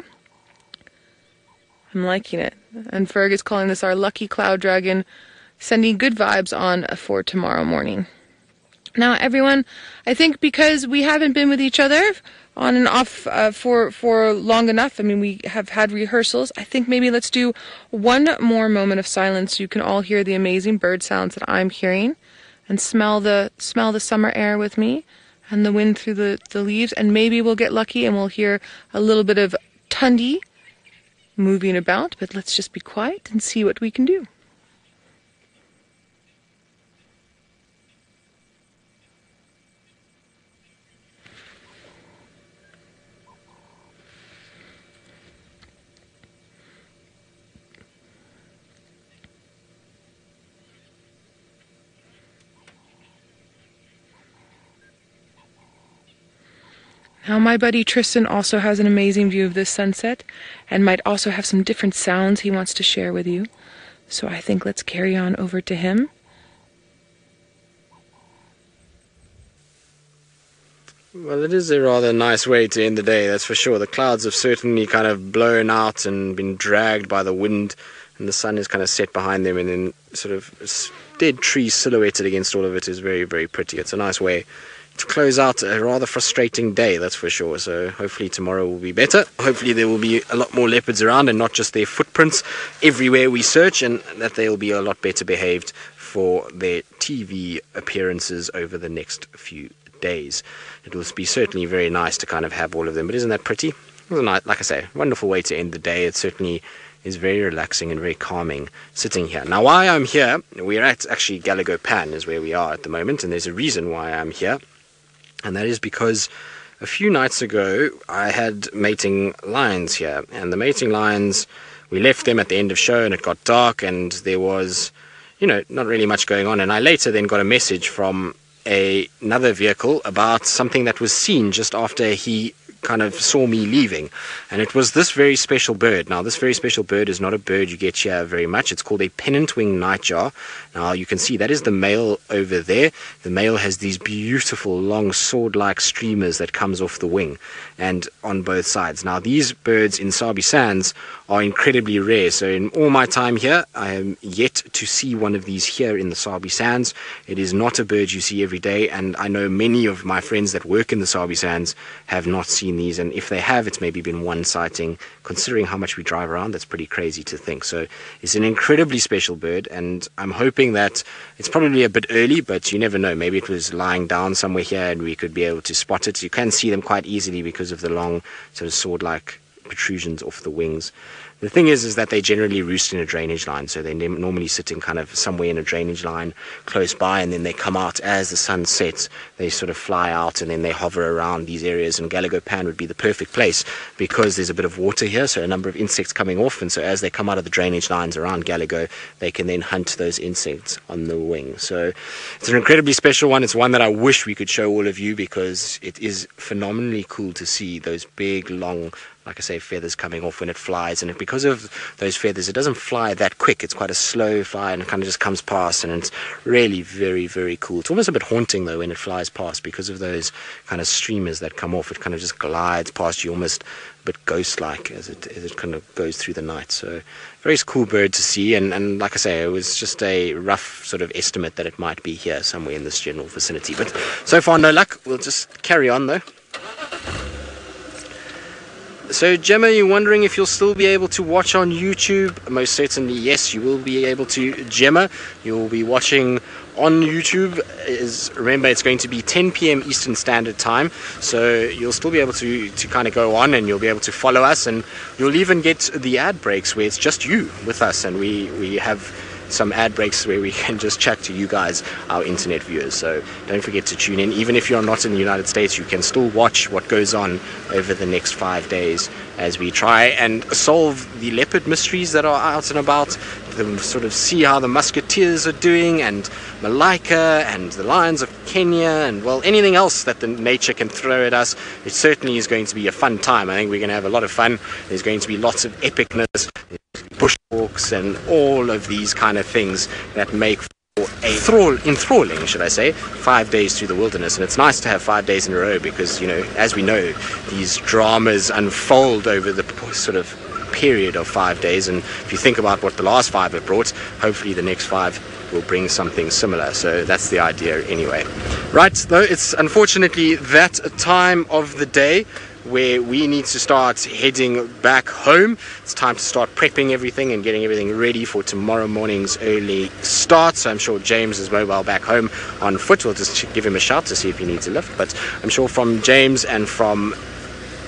I'm liking it. And Ferg is calling this our lucky cloud dragon, sending good vibes on for tomorrow morning. Now, everyone, I think because we haven't been with each other on and off for long enough, I mean, we have had rehearsals, I think maybe let's do one more moment of silence so you can all hear the amazing bird sounds that I'm hearing, and smell the summer air with me, and the wind through the leaves, and maybe we'll get lucky and we'll hear a little bit of Tundi moving about, but let's just be quiet and see what we can do. Now, my buddy Tristan also has an amazing view of this sunset and might also have some different sounds he wants to share with you. So I think let's carry on over to him. Well, it is a rather nice way to end the day, that's for sure. The clouds have certainly kind of blown out and been dragged by the wind, and the sun is kind of set behind them, and then sort of dead trees silhouetted against all of it is very, very pretty. It's a nice way to close out a rather frustrating day, that's for sure. So hopefully tomorrow will be better. Hopefully there will be a lot more leopards around and not just their footprints everywhere we search, and that they'll be a lot better behaved for their TV appearances over the next few days. It will be certainly very nice to kind of have all of them. But isn't that pretty? It was a nice, like I say, wonderful way to end the day. It certainly is very relaxing and very calming sitting here. Now, why I'm here, we're at actually Gallagher Pan is where we are at the moment, and there's a reason why I'm here, and that is because a few nights ago I had mating lions here, and the mating lions, we left them at the end of show and it got dark and there was, not really much going on, and I later then got a message from another vehicle about something that was seen just after he kind of saw me leaving, and it was this very special bird. Now, this very special bird is not a bird you get here very much. It's called a pennant-winged nightjar. Now, you can see that is the male over there. The male has these beautiful long sword-like streamers that comes off the wing and on both sides. Now, these birds in Sabi Sands are incredibly rare. So in all my time here, I am yet to see one of these here in the Sabi Sands. It is not a bird you see every day, and I know many of my friends that work in the Sabi Sands have not seen these, and if they have, it's maybe been one sighting. Considering how much we drive around, that's pretty crazy to think. So it's an incredibly special bird, and I'm hoping that it's probably a bit early, but you never know. Maybe it was lying down somewhere here and we could be able to spot it. You can see them quite easily because of the long sort of sword-like protrusions off the wings. The thing is that they generally roost in a drainage line, so they normally sit in kind of somewhere in a drainage line close by, and then they come out as the sun sets. They sort of fly out and then they hover around these areas, and Gallagher Pan would be the perfect place because there's a bit of water here, so a number of insects coming off, and so as they come out of the drainage lines around Gallagher, they can then hunt those insects on the wing. So it's an incredibly special one. It's one that I wish we could show all of you because it is phenomenally cool to see those big, long, like I say, feathers coming off when it flies, and because of those feathers it doesn't fly that quick. It's quite a slow fly and it kind of just comes past, and it's really very, very cool. It's almost a bit haunting though when it flies past because of those kind of streamers that come off. It kind of just glides past you, almost a bit ghost-like as it kind of goes through the night. So very cool bird to see, and like I say, it was just a rough sort of estimate that it might be here somewhere in this general vicinity, but so far no luck. We'll just carry on though. So, Djuma, you're wondering if you'll still be able to watch on YouTube? Most certainly, yes, you will be able to. Djuma, you'll be watching on YouTube. Remember, it's going to be 10 p.m. Eastern Standard Time, so you'll still be able to kind of go on, and you'll be able to follow us, and you'll even get the ad breaks where it's just you with us, and we have some ad breaks where we can just chat to you guys, our internet viewers. So don't forget to tune in. Even if you're not in the United States, you can still watch what goes on over the next 5 days as we try and solve the leopard mysteries that are out and about, sort of see how the musketeers are doing, and Malaika and the lions of Kenya, and well, anything else that the nature can throw at us. It certainly is going to be a fun time. I think we're going to have a lot of fun. There's going to be lots of epicness, bushwalks, and all of these kind of things that make for a enthralling, should I say, 5 days through the wilderness. And it's nice to have 5 days in a row because, as we know, these dramas unfold over the sort of period of 5 days, and if you think about what the last 5 have brought, hopefully the next 5 will bring something similar. So that's the idea anyway. Right, though, it's unfortunately that time of the day where we need to start heading back home. It's time to start prepping everything and getting everything ready for tomorrow morning's early start. So I'm sure James is mobile back home on foot. We'll just give him a shout to see if he needs a lift, but I'm sure from James and from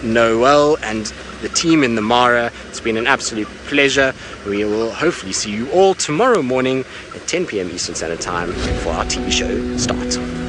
Noel and the team in the Mara, it's been an absolute pleasure. We will hopefully see you all tomorrow morning at 10 p.m. Eastern Standard Time for our TV show start.